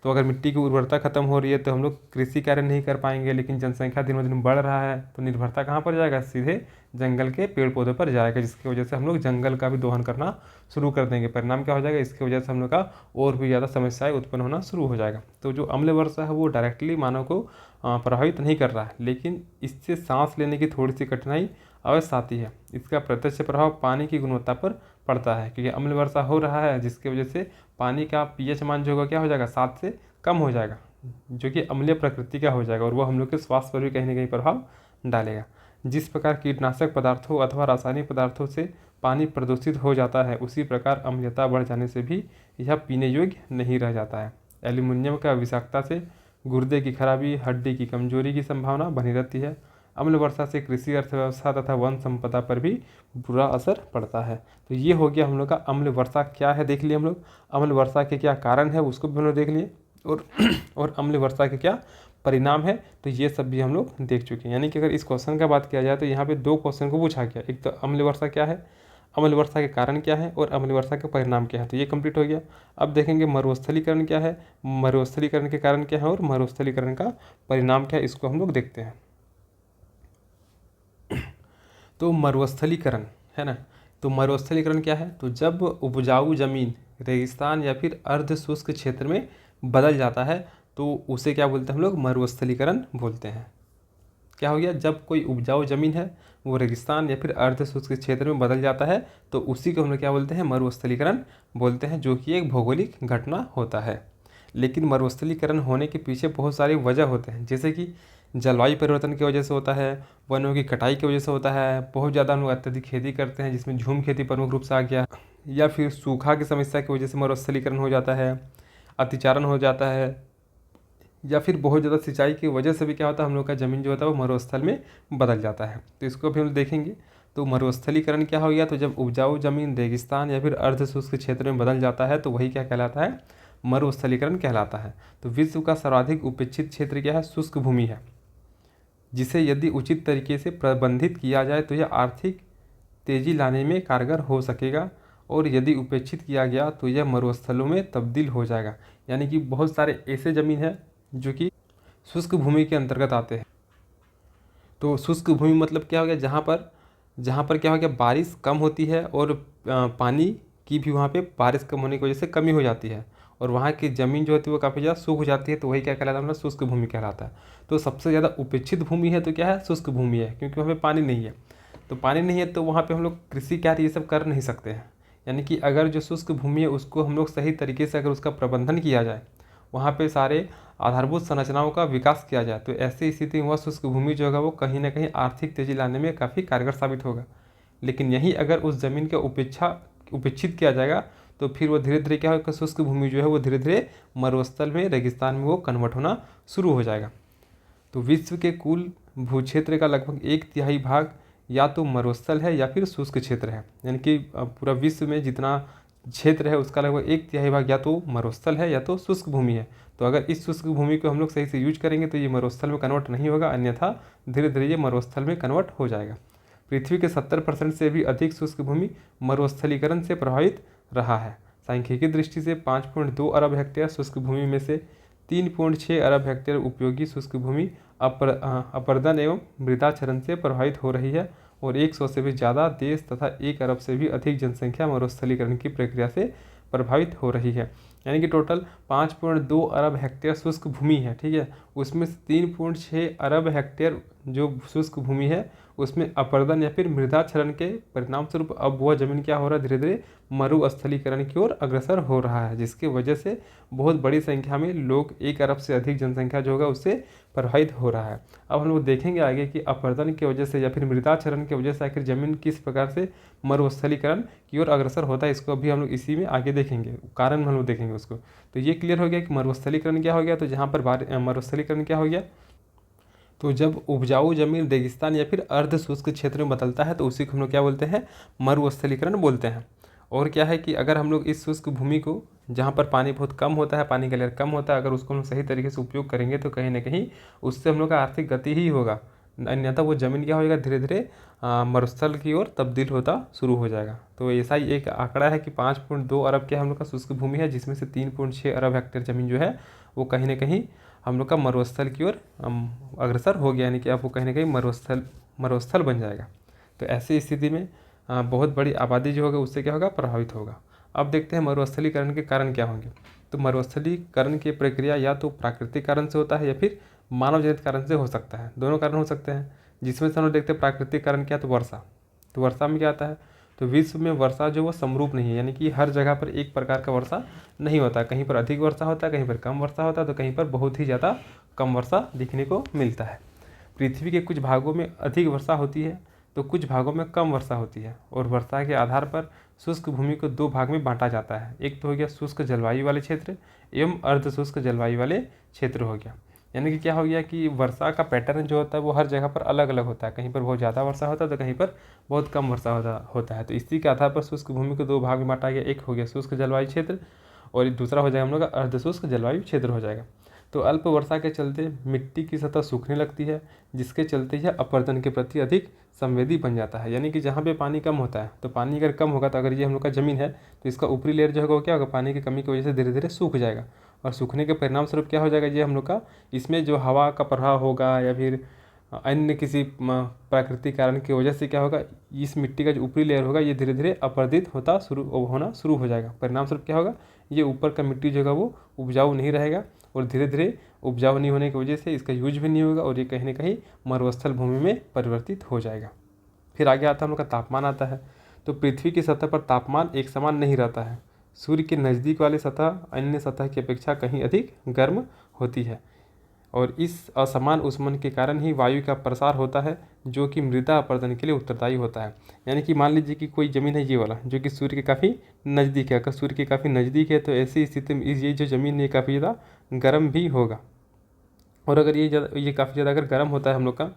तो अगर मिट्टी की उर्वरता खत्म हो रही है तो हम लोग कृषि कार्य नहीं कर पाएंगे, लेकिन जनसंख्या दिन ब दिन बढ़ रहा है तो निर्भरता कहाँ पर जाएगा? सीधे जंगल के पेड़ पौधों पर जाएगा, जिसकी वजह से हम लोग जंगल का भी दोहन करना शुरू कर देंगे। परिणाम क्या हो जाएगा? इसकी वजह से हम लोग का और भी ज़्यादा समस्याएं उत्पन्न होना शुरू हो जाएगा। तो जो अम्ल वर्षा है वो डायरेक्टली मानव को प्रभावित नहीं कर रहा है, लेकिन इससे सांस लेने की थोड़ी सी कठिनाई अवश्य आती है। इसका प्रत्यक्ष प्रभाव पानी की गुणवत्ता पर पड़ता है, क्योंकि अम्ल वर्षा हो रहा है जिसकी वजह से पानी का पीएच मान जो होगा क्या हो जाएगा? 7 से कम हो जाएगा, जो कि अम्लीय प्रकृति का हो जाएगा, और वो हम लोग के स्वास्थ्य पर भी कहीं ना कहीं प्रभाव डालेगा। जिस प्रकार कीटनाशक पदार्थों अथवा रासायनिक पदार्थों से पानी प्रदूषित हो जाता है, उसी प्रकार अम्लीयता बढ़ जाने से भी यह पीने योग्य नहीं रह जाता है। एल्यूमिनियम का विषाक्तता से गुर्दे की खराबी, हड्डी की कमजोरी की संभावना बनी रहती है। अम्ल वर्षा से कृषि अर्थव्यवस्था तथा वन संपदा पर भी बुरा असर पड़ता है। तो ये हो गया हम लोग का अम्ल वर्षा क्या है, देख लिए हम लोग। अम्ल वर्षा के क्या कारण है उसको भी हम लोग देख लिए, और अम्ल वर्षा के क्या परिणाम है, तो ये सब भी हम लोग देख चुके हैं। यानी कि अगर इस क्वेश्चन का बात किया जाए तो यहाँ पे 2 क्वेश्चन को पूछा गया, एक तो अम्ल वर्षा क्या है, अम्ल वर्षा के कारण क्या है, और अम्ल वर्षा के परिणाम क्या है। तो ये कंप्लीट हो गया। अब देखेंगे मरुस्थलीकरण क्या है, मरुस्थलीकरण के कारण क्या है, और मरुस्थलीकरण का परिणाम क्या है, इसको हम लोग देखते हैं। तो मरुस्थलीकरण है ना, तो मरुस्थलीकरण क्या है? तो जब उपजाऊ जमीन रेगिस्तान या फिर अर्ध शुष्क क्षेत्र में बदल जाता है तो उसे क्या बोलते हैं हम लोग? मरुस्थलीकरण बोलते हैं। क्या हो गया, जब कोई उपजाऊ ज़मीन है वो रेगिस्तान या फिर अर्ध शुष्क क्षेत्र में बदल जाता है तो उसी को हम लोग क्या बोलते हैं, मरुस्थलीकरण बोलते हैं, जो कि एक भौगोलिक घटना होता है। लेकिन मरुस्थलीकरण होने के पीछे बहुत सारी वजह होते हैं, जैसे कि जलवायु परिवर्तन की वजह से होता है, वनों की कटाई की वजह से होता है, बहुत ज़्यादा हम लोग अत्यधिक खेती करते हैं जिसमें झूम खेती प्रमुख रूप से आ गया, या फिर सूखा की समस्या की वजह से मरुस्थलीकरण हो जाता है, अतिचारण हो जाता है, या फिर बहुत ज़्यादा सिंचाई की वजह से भी क्या होता है, हम लोग का ज़मीन जो होता है वो मरुस्थल में बदल जाता है। तो इसको भी हम देखेंगे। तो मरुस्थलीकरण क्या हो गया, तो जब उपजाऊ ज़मीन रेगिस्तान या फिर अर्ध शुष्क क्षेत्र में बदल जाता है तो वही क्या कहलाता है, मरुस्थलीकरण कहलाता है। तो विश्व का सर्वाधिक उपेक्षित क्षेत्र क्या है, शुष्क भूमि है, जिसे यदि उचित तरीके से प्रबंधित किया जाए तो यह आर्थिक तेजी लाने में कारगर हो सकेगा, और यदि उपेक्षित किया गया तो यह मरुस्थलों में तब्दील हो जाएगा। यानी कि बहुत सारे ऐसे ज़मीन है जो कि शुष्क भूमि के अंतर्गत आते हैं। तो शुष्क भूमि मतलब क्या हो गया, जहाँ पर क्या हो गया, बारिश कम होती है और पानी की भी वहाँ पे बारिश कम होने की वजह से कमी हो जाती है, और वहाँ की ज़मीन जो होती है वो काफ़ी ज़्यादा सूख जाती है, तो वही क्या कहलाता है, मतलब शुष्क भूमि कहलाता है। तो सबसे ज़्यादा उपेक्षित भूमि है तो क्या है, शुष्क भूमि है, क्योंकि वहाँ पे पानी नहीं है। तो पानी नहीं है तो वहाँ पे हम लोग कृषि कार्य ये सब कर नहीं सकते हैं। यानी कि अगर जो शुष्क भूमि है उसको हम लोग सही तरीके से अगर उसका प्रबंधन किया जाए, वहाँ पे सारे आधारभूत संरचनाओं का विकास किया जाए, तो ऐसी स्थिति में वह शुष्क भूमि जो होगा वो कहीं ना कहीं आर्थिक तेजी लाने में काफ़ी कारगर साबित होगा। लेकिन यहीं अगर उस ज़मीन का उपेक्षित किया जाएगा तो फिर वो धीरे धीरे क्या होगा, शुष्क भूमि जो है वो धीरे धीरे मरुस्थल में, रेगिस्तान में वो कन्वर्ट होना शुरू हो जाएगा। तो विश्व के कुल भूक्षेत्र का लगभग 1/3 भाग या तो मरुस्थल है या फिर शुष्क क्षेत्र है। यानी कि पूरा विश्व में जितना क्षेत्र है उसका लगभग 1/3 भाग या तो मरुस्थल है या तो शुष्क भूमि है। तो अगर इस शुष्क भूमि को हम लोग सही से यूज करेंगे तो ये मरुस्थल में कन्वर्ट नहीं होगा, अन्यथा धीरे धीरे ये मरुस्थल में कन्वर्ट हो जाएगा। पृथ्वी के 70% से भी अधिक शुष्क भूमि मरुस्थलीकरण से प्रभावित रहा है। सांख्यिकी दृष्टि से 5.2 अरब हेक्टेयर शुष्क भूमि में से 3.6 अरब हेक्टेयर उपयोगी शुष्क भूमि अपरदन एवं मृदाक्षरण से प्रभावित हो रही है, और 100 से भी ज़्यादा देश तथा 1 अरब से भी अधिक जनसंख्या मरुस्थलीकरण की प्रक्रिया से प्रभावित हो रही है। यानी कि टोटल 5.2 अरब हेक्टेयर शुष्क भूमि है, ठीक है। उसमें से 3.6 अरब हेक्टेयर जो शुष्क भूमि है उसमें अपरदन या फिर मृदाक्षरण के परिणाम स्वरूप अब वह जमीन क्या हो रहा है, धीरे धीरे मरुस्थलीकरण की ओर अग्रसर हो रहा है, जिसकी वजह से बहुत बड़ी संख्या में लोग, 1 अरब से अधिक जनसंख्या जो होगा उससे प्रभावित हो रहा है। अब हम लोग देखेंगे आगे कि अपरदन की वजह से या फिर मृदाक्षरण की वजह से आखिर जमीन किस प्रकार से मरुस्थलीकरण की ओर अग्रसर होता है, इसको अभी हम लोग इसी में आगे देखेंगे, कारण हम लोग देखेंगे उसको। तो ये क्लियर हो गया कि मरुस्थलीकरण क्या हो गया। तो जहाँ पर मरुस्थलीकरण क्या हो गया, तो जब उपजाऊ जमीन रेगिस्तान या फिर अर्ध शुष्क क्षेत्र में बदलता है तो उसी को हम लोग क्या बोलते हैं, मरुस्थलीकरण बोलते हैं। और क्या है कि अगर हम लोग इस शुष्क भूमि को, जहाँ पर पानी बहुत कम होता है, पानी का लेयर कम होता है, अगर उसको हम सही तरीके से उपयोग करेंगे तो कहीं ना कहीं उससे हम लोग का आर्थिक गति ही होगा, अन्यथा वो ज़मीन क्या होगा, धीरे धीरे मरुस्थल की ओर तब्दील होता शुरू हो जाएगा। तो ऐसा ही एक आंकड़ा है कि 5.2 अरब के हम लोग का शुष्क भूमि है, जिसमें से 3.6 अरब हेक्टेयर ज़मीन जो है वो कहीं ना कहीं हम लोग का मरुस्थल की ओर अग्रसर हो गया, यानी कि अब वो कहीं ना कहीं मरुस्थल बन जाएगा। तो ऐसी स्थिति में बहुत बड़ी आबादी जो होगा उससे क्या होगा, प्रभावित होगा। अब देखते हैं मरुस्थलीकरण के कारण क्या होंगे। तो मरुस्थलीकरण की प्रक्रिया या तो प्राकृतिक कारण से होता है या फिर मानव जनित कारण से हो सकता है, दोनों कारण हो सकते हैं। जिसमें से हम लोग देखते हैं प्राकृतिक कारण क्या है, तो वर्षा। तो वर्षा में क्या आता है, तो विश्व में वर्षा जो वो समरूप नहीं है, यानी कि हर जगह पर एक प्रकार का वर्षा नहीं होता, कहीं पर अधिक वर्षा होता है, कहीं पर कम वर्षा होता है, तो कहीं पर बहुत ही ज़्यादा कम वर्षा देखने को मिलता है। पृथ्वी के कुछ भागों में अधिक वर्षा होती है तो कुछ भागों में कम वर्षा होती है, और वर्षा के आधार पर शुष्क भूमि को 2 भाग में बांटा जाता है। एक तो हो गया शुष्क जलवायु वाले क्षेत्र एवं अर्ध शुष्क जलवायु वाले क्षेत्र हो गया। यानी कि क्या हो गया कि वर्षा का पैटर्न जो होता है वो हर जगह पर अलग अलग होता है, कहीं पर बहुत ज़्यादा वर्षा होता है तो कहीं पर बहुत कम वर्षा होता है। तो इसी के आधार पर शुष्क भूमि को 2 भाग में बांटा गया, एक हो गया शुष्क जलवायु क्षेत्र और दूसरा हो जाएगा हम लोग का अर्ध शुष्क जलवायु क्षेत्र हो जाएगा। तो अल्प वर्षा के चलते मिट्टी की सतह सूखने लगती है, जिसके चलते यह अपरदन के प्रति अधिक संवेदी बन जाता है। यानी कि जहाँ पे पानी कम होता है, तो पानी अगर कम होगा तो अगर ये हम लोग का ज़मीन है तो इसका ऊपरी लेयर जो होगा वो क्या होगा, पानी की कमी की वजह से धीरे धीरे सूख जाएगा, और सूखने के परिणाम स्वरूप क्या हो जाएगा, ये हम लोग का इसमें जो हवा का प्रभाव होगा या फिर अन्य किसी प्राकृतिक कारण की वजह से क्या होगा, इस मिट्टी का जो ऊपरी लेयर होगा ये धीरे धीरे अपरदित होना शुरू हो जाएगा। परिणाम स्वरूप क्या होगा, ये ऊपर का मिट्टी जो होगा वो उपजाऊ नहीं रहेगा और धीरे धीरे उपजाऊ नहीं होने की वजह से इसका यूज भी नहीं होगा और ये कहीं ना कहीं मरुस्थल भूमि में परिवर्तित हो जाएगा। फिर आगे आता है हम लोग का तापमान आता है। तो पृथ्वी की सतह पर तापमान एक समान नहीं रहता है। सूर्य के नज़दीक वाली सतह अन्य सतह की अपेक्षा कहीं अधिक गर्म होती है और इस असमान ऊष्मन के कारण ही वायु का प्रसार होता है, जो कि मृदा अपरदन के लिए उत्तरदायी होता है। यानी कि मान लीजिए कि कोई ज़मीन है ये वाला, जो कि सूर्य के काफ़ी नज़दीक है। अगर सूर्य के काफ़ी नज़दीक है तो ऐसी स्थिति में ये जो ज़मीन है काफ़ी ज़्यादा गर्म भी होगा। और अगर ये काफ़ी ज़्यादा अगर गर्म होता है हम लोग का,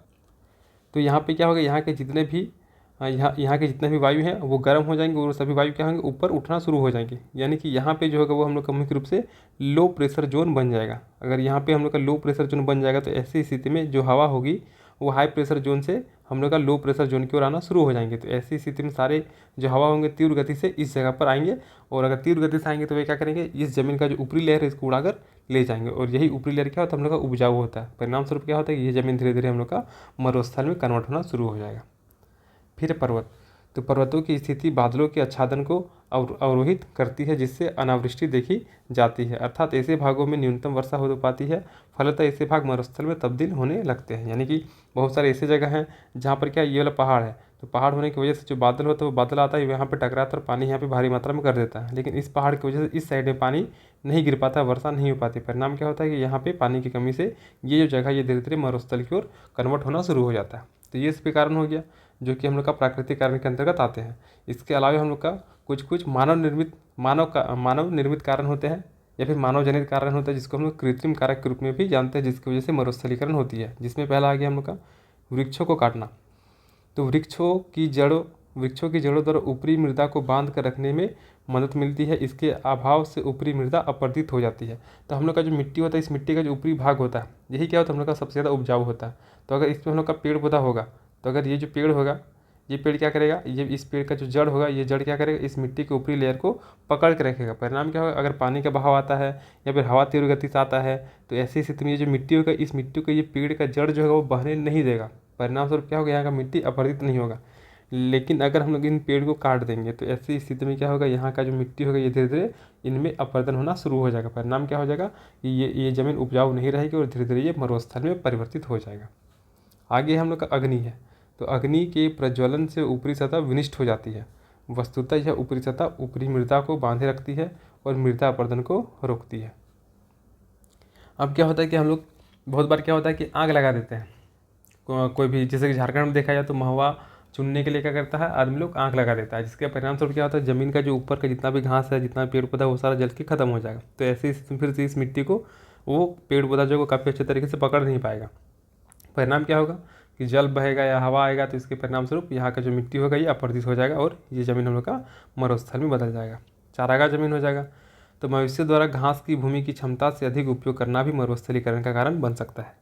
तो यहाँ पे क्या होगा, यहाँ के जितने भी यहाँ के जितने भी वायु हैं वो गर्म हो जाएंगे और सभी वायु क्या होंगे, ऊपर उठना शुरू हो जाएंगे। यानी कि यहाँ पे जो होगा वो हम लोग का मुख्य रूप से लो प्रेशर जोन बन जाएगा। अगर यहाँ पे हम लोग का लो प्रेशर जोन बन जाएगा तो ऐसी स्थिति में जो हवा होगी वो हाई प्रेशर जोन से हम लोग का लो प्रेशर जोन की ओर आना शुरू हो जाएंगे। तो ऐसी स्थिति में सारे जो हवा होंगे तीव्र गति से इस जगह पर आएंगे और अगर तीव्र गति से आएंगे तो वे क्या करेंगे, इस जमीन का जो ऊपरी लेयर है इसको उड़ाकर ले जाएंगे और यही ऊपरी लेयर क्या होता है, हम लोग का उपजाऊ होता है। परिणाम स्वरूप क्या होता है कि ये ज़मीन धीरे धीरे हम लोग का मरुस्थल में कन्वर्ट होना शुरू हो जाएगा। फिर पर्वत, तो पर्वतों की स्थिति बादलों के आच्छादन को अवरोहित करती है, जिससे अनावृष्टि देखी जाती है। अर्थात ऐसे भागों में न्यूनतम वर्षा हो पाती है, फलतः ऐसे भाग मरुस्थल में तब्दील होने लगते हैं। यानी कि बहुत सारे ऐसे जगह हैं जहाँ पर क्या ये वाला पहाड़ है, तो पहाड़ होने की वजह से जो बादल होता है वो बादल आता है यहाँ पर टकराता है और पानी यहाँ पे भारी मात्रा में कर देता है। लेकिन इस पहाड़ की वजह से इस साइड में पानी नहीं गिर पाता, वर्षा नहीं हो पाती। परिणाम क्या होता है कि यहाँ पे पानी की कमी से ये जो जगह ये धीरे धीरे मरुस्थल की ओर कन्वर्ट होना शुरू हो जाता है। तो ये इस पे कारण हो गया जो कि हम लोग का प्राकृतिक कारण के अंतर्गत आते हैं। इसके अलावा हम लोग का कुछ कुछ मानव निर्मित कारण होते हैं या फिर मानव जनित कारण होता है, जिसको हम लोग कृत्रिम कारक के रूप में भी जानते हैं, जिसकी वजह से मरुस्थलीकरण होती है। जिसमें पहला आ गया हम लोग का वृक्षों को काटना। तो वृक्षों की जड़ों द्वारा ऊपरी मृदा को बांध कर रखने में मदद मिलती है। इसके अभाव से ऊपरी मृदा अपरदित हो जाती है। तो हम लोग का जो मिट्टी होता है, इस मिट्टी का जो ऊपरी भाग होता है, यही क्या होता है हम लोग का सबसे ज़्यादा उपजाऊ होता है। तो अगर इसमें हम लोग का पेड़ पौधा होगा, तो अगर ये जो पेड़ होगा, ये पेड़ क्या करेगा, ये इस पेड़ का जो जड़ होगा, ये जड़ क्या करेगा, इस मिट्टी के ऊपरी लेयर को पकड़ के रखेगा। परिणाम क्या होगा, अगर पानी का बहाव आता है या फिर हवा तीव्र गति से आता है तो ऐसी स्थिति में ये जो मिट्टी होगा, इस मिट्टी को ये पेड़ का जड़ जो होगा वो बहने नहीं देगा। परिणाम स्वरूप क्या होगा, यहाँ का मिट्टी अपरदित नहीं होगा। लेकिन अगर हम लोग इन पेड़ को काट देंगे तो ऐसी स्थिति में क्या होगा, यहाँ का जो मिट्टी होगा ये धीरे धीरे इनमें अपरदन होना शुरू हो जाएगा। परिणाम क्या हो जाएगा कि ये ज़मीन उपजाऊ नहीं रहेगी और धीरे धीरे ये मरुस्थल में परिवर्तित हो जाएगा। आगे हम लोग का अग्नि है। तो अग्नि के प्रज्वलन से ऊपरी सतह विनिष्ट हो जाती है। वस्तुतः यह ऊपरी सतह ऊपरी मृदा को बांधे रखती है और मृदा अपरदन को रोकती है। अब क्या होता है कि हम लोग बहुत बार क्या होता है कि आग लगा देते हैं। कोई भी, जैसे कि झारखंड में देखा जाए तो महुआ चुनने के लिए क्या करता है, आदमी लोग आग लगा देता है, जिसके परिणाम स्वरूप क्या होता है, ज़मीन का जो ऊपर का जितना भी घास है, जितना पेड़ पौधा वो सारा जल के खत्म हो जाएगा। तो ऐसे ही फिर से इस मिट्टी को वो पेड़ पौधा जो काफ़ी अच्छे तरीके से पकड़ नहीं पाएगा। परिणाम क्या होगा कि जल बहेगा या हवा आएगा तो इसके परिणाम स्वरूप यहाँ का जो मिट्टी होगा ये अपरदित हो जाएगा और ये ज़मीन हम लोग का मरुस्थल में बदल जाएगा, चारागाह ज़मीन हो जाएगा। तो मवेशियों द्वारा घास की भूमि की क्षमता से अधिक उपयोग करना भी मरुस्थलीकरण का कारण बन सकता है।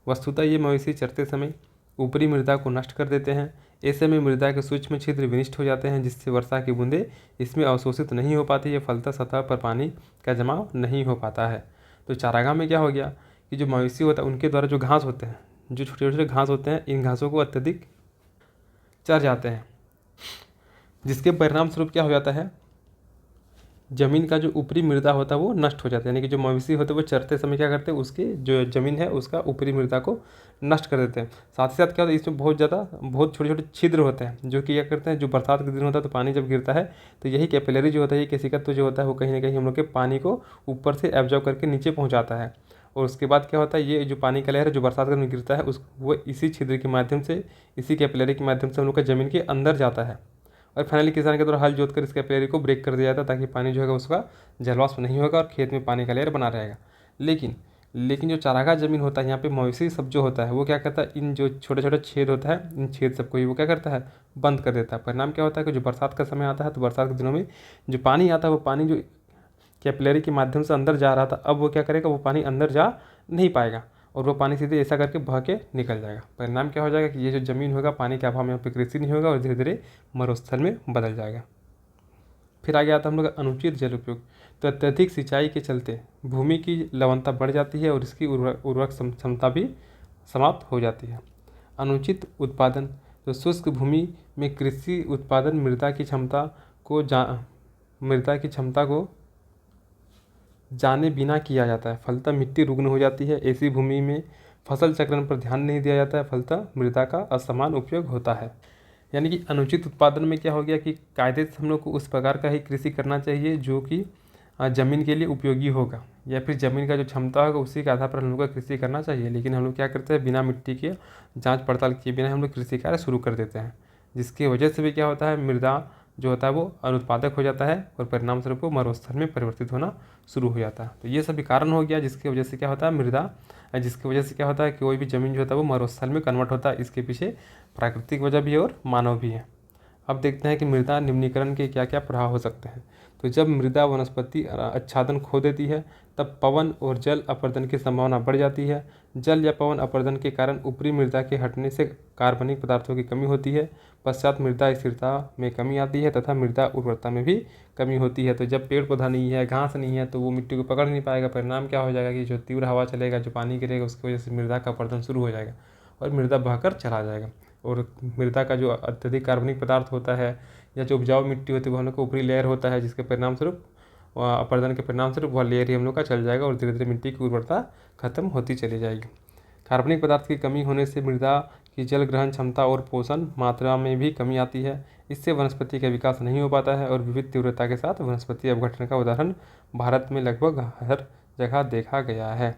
वस्तुतः ये मवेशी चरते समय ऊपरी मृदा को नष्ट कर देते हैं। ऐसे में मृदा के सूक्ष्म छिद्र विनिष्ट हो जाते हैं, जिससे वर्षा की बूंदें इसमें अवशोषित नहीं हो पाती है, फलतः सतह पर पानी का जमाव नहीं हो पाता है। तो चारागाह में क्या हो गया कि जो मवेशी होता है उनके द्वारा जो घास होते हैं, जो छोटे छोटे घास होते हैं, इन घासों को अत्यधिक चर जाते हैं, जिसके परिणाम स्वरूप क्या हो जाता है, ज़मीन का जो ऊपरी मृदा होता है वो नष्ट हो जाता है। यानी कि जो मवेशी होते हैं वो चरते समय क्या करते हैं, उसके जो ज़मीन है उसका ऊपरी मृदा को नष्ट कर देते हैं। साथ ही साथ क्या होता है, इसमें बहुत छोटे छोटे छिद्र होते हैं, जो कि क्या करते हैं, जो बरसात के दिन होता है तो पानी जब गिरता है तो यही कैपिलरी जो होता है, ये केशिकत्व जो होता है वो कहीं ना कहीं हम लोग के पानी को ऊपर से एब्जॉर्ब करके नीचे पहुँचाता है। और उसके बाद क्या होता है, ये जो पानी का लेयर है जो बरसात के दिन गिरता है वो इसी छिद्र के माध्यम से, इसी कैपिलरी के माध्यम से हम लोग का ज़मीन के अंदर जाता है और फाइनली किसान के द्वारा हल जोत कर इस कैपिलरी को ब्रेक कर दिया जाता है, ताकि पानी जो है उसका जलवाष्प नहीं होगा और खेत में पानी का लेयर बना रहेगा। लेकिन जो चारागाह ज़मीन होता है, यहाँ पे मवेशी सब जो होता है वो क्या करता है, इन जो छोटे छोटे छेद होता है, इन छेद सबको ही वो क्या करता है, बंद कर देता है। परिणाम क्या होता है कि जो बरसात का समय आता है तो बरसात के दिनों में जो पानी आता है वो पानी जो कैपिलरी के माध्यम से अंदर जा रहा था, अब वो क्या करेगा, वो पानी अंदर जा नहीं पाएगा और वो पानी सीधे ऐसा करके बह के निकल जाएगा। परिणाम क्या हो जाएगा कि ये जो ज़मीन होगा पानी के अभाव में यहाँ पे कृषि नहीं होगा और धीरे धीरे मरुस्थल में बदल जाएगा। फिर आगे आता है हम लोग का अनुचित जल उपयोग। तो अत्यधिक सिंचाई के चलते भूमि की लवणता बढ़ जाती है और इसकी उर्वरक क्षमता भी समाप्त हो जाती है। अनुचित उत्पादन, तो शुष्क भूमि में कृषि उत्पादन मृदा की क्षमता को जाने बिना किया जाता है, फलतः मिट्टी रुग्ण हो जाती है। ऐसी भूमि में फसल चक्रण पर ध्यान नहीं दिया जाता है, फलतः मृदा का असमान उपयोग होता है। यानी कि अनुचित उत्पादन में क्या हो गया कि कायदे से हम लोग को उस प्रकार का ही कृषि करना चाहिए जो कि ज़मीन के लिए उपयोगी होगा, या फिर ज़मीन का जो क्षमता होगा उसी के आधार पर हम लोग का कृषि करना चाहिए। लेकिन हम लोग क्या करते हैं, बिना मिट्टी के जांच पड़ताल किए बिना हम लोग कृषि कार्य शुरू कर देते हैं, जिसकी वजह से भी क्या होता है, मृदा जो होता है वो अनुत्पादक हो जाता है और परिणाम स्वरूप वो मरुस्थल में परिवर्तित होना शुरू हो जाता है। तो ये सभी कारण हो गया जिसकी वजह से क्या होता है, जिसकी वजह से क्या होता है कि कोई भी ज़मीन जो होता है वो मरुस्थल में कन्वर्ट होता है। इसके पीछे प्राकृतिक वजह भी है और मानव भी है। अब देखते हैं कि मृदा निम्नीकरण के क्या क्या प्रभाव हो सकते हैं। तो जब मृदा वनस्पति आच्छादन खो देती है तब पवन और जल अपर्दन की संभावना बढ़ जाती है। जल या पवन अपर्दन के कारण ऊपरी मृदा के हटने से कार्बनिक पदार्थों की कमी होती है। पश्चात मृदा स्थिरता में कमी आती है तथा मृदा उर्वरता में भी कमी होती है। तो जब पेड़ पौधा नहीं है, घास नहीं है, तो वो मिट्टी को पकड़ नहीं पाएगा। परिणाम क्या हो जाएगा कि जो तीव्र हवा चलेगा, जो पानी गिरेगा, उसकी वजह से मृदा का अपरदन शुरू हो जाएगा और मृदा बहकर चला जाएगा। और मृदा का जो अत्यधिक कार्बनिक पदार्थ होता है या जो उपजाऊ मिट्टी होती है वो हम लोग का ऊपरी लेयर होता है, जिसके परिणाम स्वरूप अपरदन के परिणाम स्वरूप वह लेयर ही हम लोग का चल जाएगा और धीरे धीरे मिट्टी की उर्वरता खत्म होती चली जाएगी। कार्बनिक पदार्थ की कमी होने से मृदा की जल ग्रहण क्षमता और पोषण मात्रा में भी कमी आती है। इससे वनस्पति का विकास नहीं हो पाता है और विविध तीव्रता के साथ वनस्पति अपघटन का उदाहरण भारत में लगभग हर जगह देखा गया है।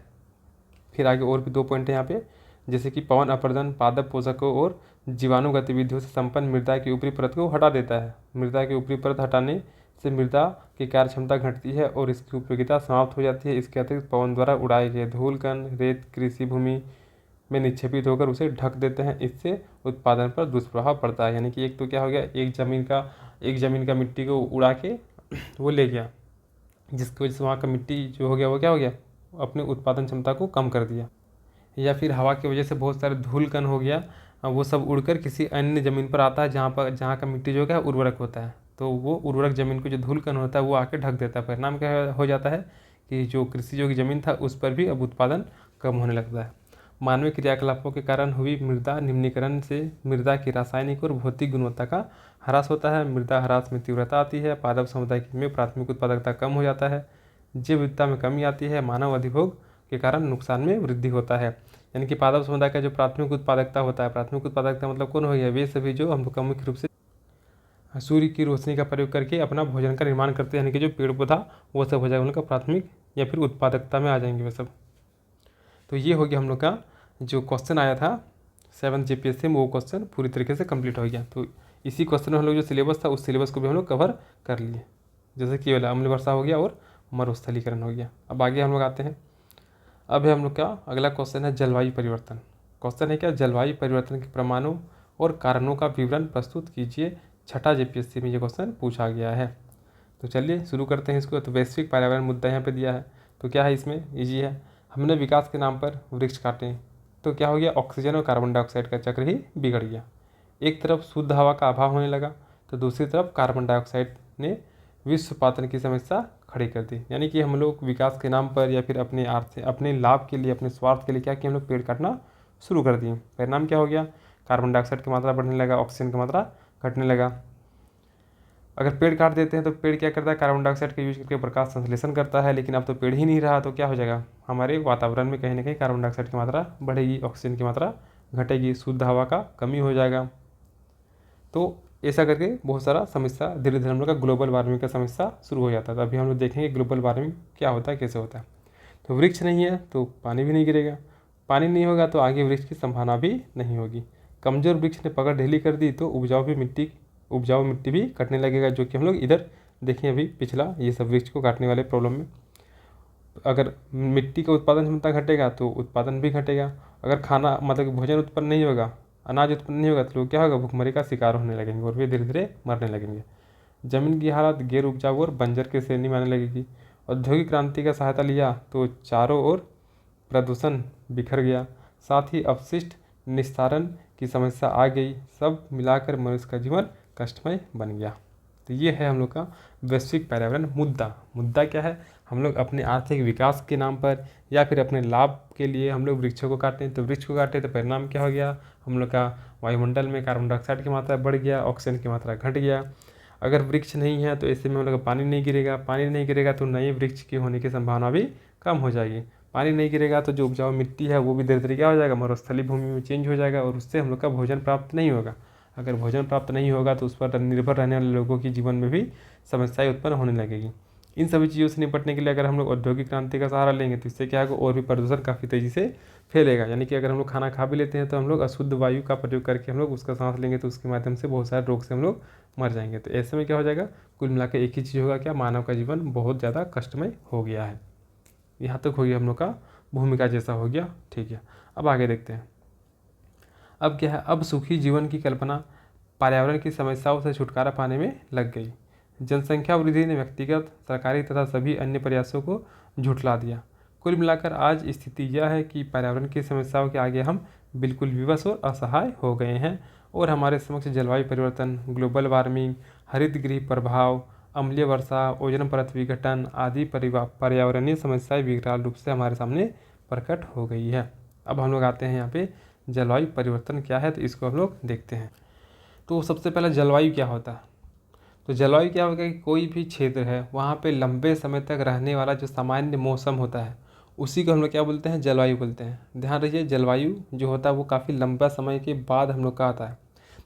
फिर आगे और भी 2 पॉइंट है यहाँ पे, जैसे कि पवन अपरदन पादप पोषकों और जीवाणु गतिविधियों से संपन्न मृदा की ऊपरी परत को हटा देता है। मृदा की ऊपरी परत हटाने से मृदा की कार्य क्षमता घटती है और इसकी उपयोगिता समाप्त हो जाती है। इसके अतिरिक्त पवन द्वारा उड़ाए गए धूल कण रेत कृषि भूमि में निक्षेपित होकर उसे ढक देते हैं। इससे उत्पादन पर दुष्प्रभाव पड़ता है। यानी कि एक तो क्या हो गया, एक ज़मीन का मिट्टी को उड़ा के वो ले गया, जिसकी वजह से वहाँ का मिट्टी जो हो गया वो क्या हो गया, अपने उत्पादन क्षमता को कम कर दिया। या फिर हवा की वजह से बहुत सारे धूल कण हो गया, वो सब उड़कर किसी अन्य ज़मीन पर आता है जहाँ का मिट्टी जो है उर्वरक होता है। तो वो उर्वरक ज़मीन को जो धूल कण होता है वो आके ढक देता है। परिणाम क्या हो जाता है कि जो कृषि योग्य ज़मीन था उस पर भी अब उत्पादन कम होने लगता है। मानवीय क्रियाकलापों के कारण हुई मृदा निम्नीकरण से मृदा की रासायनिक और भौतिक गुणवत्ता का ह्रास होता है। मृदा ह्रास में तीव्रता आती है। पादप समुदाय में प्राथमिक उत्पादकता कम हो जाता है। जैव विविधता में कमी आती है। मानव अधिभोग के कारण नुकसान में वृद्धि होता है। यानी कि पादप समुदाय का जो प्राथमिक उत्पादकता होता है, प्राथमिक उत्पादकता मतलब कौन हो गया, वे सभी जो हम लोग का मुख्य रूप से सूर्य की रोशनी का प्रयोग करके अपना भोजन का निर्माण करते हैं। यानी कि जो पेड़ पौधा वो सब हो जाएगा उनका प्राथमिक या फिर उत्पादकता में आ जाएंगे वे सब। तो ये हो गया हम लोग का जो क्वेश्चन आया था 7th JPSC में, वो क्वेश्चन पूरी तरीके से कंप्लीट हो गया। तो इसी क्वेश्चन में हम लोग जो सिलेबस था उस सिलेबस को भी हम लोग कवर कर लिए, जैसे केवल अम्ल वर्षा हो गया और मरुस्थलीकरण हो गया। अब आगे हम लोग आते हैं। अब है हम लोग का अगला क्वेश्चन है जलवायु परिवर्तन। क्वेश्चन है क्या, जलवायु परिवर्तन के प्रमाणों और कारणों का विवरण प्रस्तुत कीजिए। 6ठा JPSC में ये क्वेश्चन पूछा गया है। तो चलिए शुरू करते हैं इसको। तो वैश्विक पर्यावरण मुद्दा यहाँ पे दिया है। तो क्या है इसमें, ईजी है। हमने विकास के नाम पर वृक्ष काटे तो क्या हो गया, ऑक्सीजन और कार्बन डाइऑक्साइड का चक्र ही बिगड़ गया। एक तरफ शुद्ध हवा का अभाव होने लगा तो दूसरी तरफ कार्बन डाइऑक्साइड ने विश्वपातन की समस्या खड़ी कर दी। यानी कि हम लोग विकास के नाम पर या फिर अपने लाभ के लिए, अपने स्वार्थ के लिए क्या कि हम लोग पेड़ काटना शुरू कर दिए। परिणाम क्या हो गया, कार्बन डाइऑक्साइड की मात्रा बढ़ने लगा, ऑक्सीजन की मात्रा घटने लगा। अगर पेड़ काट देते हैं तो पेड़ क्या करता है, कार्बन डाइऑक्साइड का यूज करके प्रकाश संश्लेषण करता है। लेकिन अब तो पेड़ ही नहीं रहा तो क्या हो जाएगा, हमारे वातावरण में कहीं ना कहीं कार्बन डाइऑक्साइड की मात्रा बढ़ेगी, ऑक्सीजन की मात्रा घटेगी, शुद्ध हवा का कमी हो जाएगा। तो ऐसा करके बहुत सारा समस्या धीरे धीरे हम लोग का ग्लोबल वार्मिंग का समस्या शुरू हो जाता है। तो अभी हम लोग देखेंगे ग्लोबल वार्मिंग क्या होता है, कैसे होता है। तो वृक्ष नहीं है तो पानी भी नहीं गिरेगा, पानी नहीं होगा तो आगे वृक्ष की संभावना भी नहीं होगी। कमज़ोर वृक्ष ने पकड़ ढीली कर दी तो उपजाऊ मिट्टी भी कटने लगेगा, जो कि हम लोग इधर देखें अभी पिछला ये सब वृक्ष को काटने वाले प्रॉब्लम में। अगर मिट्टी का उत्पादन क्षमता घटेगा तो उत्पादन भी घटेगा। अगर खाना मतलब भोजन उत्पन्न नहीं होगा, अनाज उत्पन्न नहीं होगा तो लोग क्या होगा, भूखमरी का शिकार होने लगेंगे और वे धीरे धीरे मरने लगेंगे। जमीन की हालत गैर उपजाऊ और बंजर की श्रेणी में आने लगेगी। औद्योगिक क्रांति का सहायता लिया तो चारों ओर प्रदूषण बिखर गया, साथ ही अपशिष्ट निस्तारण की समस्या आ गई। सब मिलाकर मनुष्य का जीवन कष्टमय बन गया। तो ये है हम लोग का वैश्विक पर्यावरण मुद्दा क्या है, हम लोग अपने आर्थिक विकास के नाम पर या फिर अपने लाभ के लिए हम लोग वृक्षों को काटें। तो वृक्ष को काटे तो परिणाम क्या हो गया, हम लोग का वायुमंडल में कार्बन डाइऑक्साइड की मात्रा बढ़ गया, ऑक्सीजन की मात्रा घट गया। अगर वृक्ष नहीं है तो ऐसे में हम लोग का पानी नहीं गिरेगा, पानी नहीं गिरेगा तो नए वृक्ष के होने की संभावना भी कम हो जाएगी। पानी नहीं गिरेगा तो जो उपजाऊ मिट्टी है वो भी धीरे धीरे क्या हो जाएगा, मरुस्थलीय भूमि में चेंज हो जाएगा और उससे हम लोग का भोजन प्राप्त नहीं होगा। अगर भोजन प्राप्त नहीं होगा तो उस पर निर्भर रहने वाले लोगों के जीवन में भी समस्याएं उत्पन्न होने लगेगी। इन सभी चीज़ों से निपटने के लिए अगर हम लोग औद्योगिक क्रांति का सहारा लेंगे तो इससे क्या होगा, और भी प्रदूषण काफ़ी तेज़ी से फैलेगा। यानी कि अगर हम लोग खाना खा भी लेते हैं तो हम लोग अशुद्ध वायु का प्रयोग करके हम लोग उसका सांस लेंगे तो उसके माध्यम से बहुत सारे रोग से हम लोग मर जाएंगे। तो ऐसे में क्या हो जाएगा, कुल मिलाकर एक ही चीज़ होगा, क्या, मानव का जीवन बहुत ज़्यादा कष्टमय हो गया है। यहाँ तक हो गया हम लोग का भूमिका जैसा हो गया, ठीक है। अब आगे देखते हैं। अब क्या है, अब सुखी जीवन की कल्पना पर्यावरण की समस्याओं से छुटकारा पाने में लग गई। जनसंख्या वृद्धि ने व्यक्तिगत, सरकारी तथा सभी अन्य प्रयासों को झुठला दिया। कुल मिलाकर आज स्थिति यह है कि पर्यावरण की समस्याओं के आगे हम बिल्कुल विवश और असहाय हो गए हैं और हमारे समक्ष जलवायु परिवर्तन, ग्लोबल वार्मिंग, हरित गृह प्रभाव, अम्लीय वर्षा, ओजोन परत विघटन आदि पर्यावरणीय समस्याएं विकराल रूप से हमारे सामने प्रकट हो गई है। अब हम लोग आते हैं यहाँ पे जलवायु परिवर्तन क्या है, तो इसको हम लोग देखते हैं। तो सबसे पहले जलवायु क्या होता है, तो जलवायु क्या होगा कि कोई भी क्षेत्र है वहाँ पे लंबे समय तक रहने वाला जो सामान्य मौसम होता है उसी को हम लोग क्या बोलते हैं, जलवायु बोलते हैं। ध्यान रखिए, जलवायु जो होता है वो काफ़ी लंबा समय के बाद हम लोग का आता है।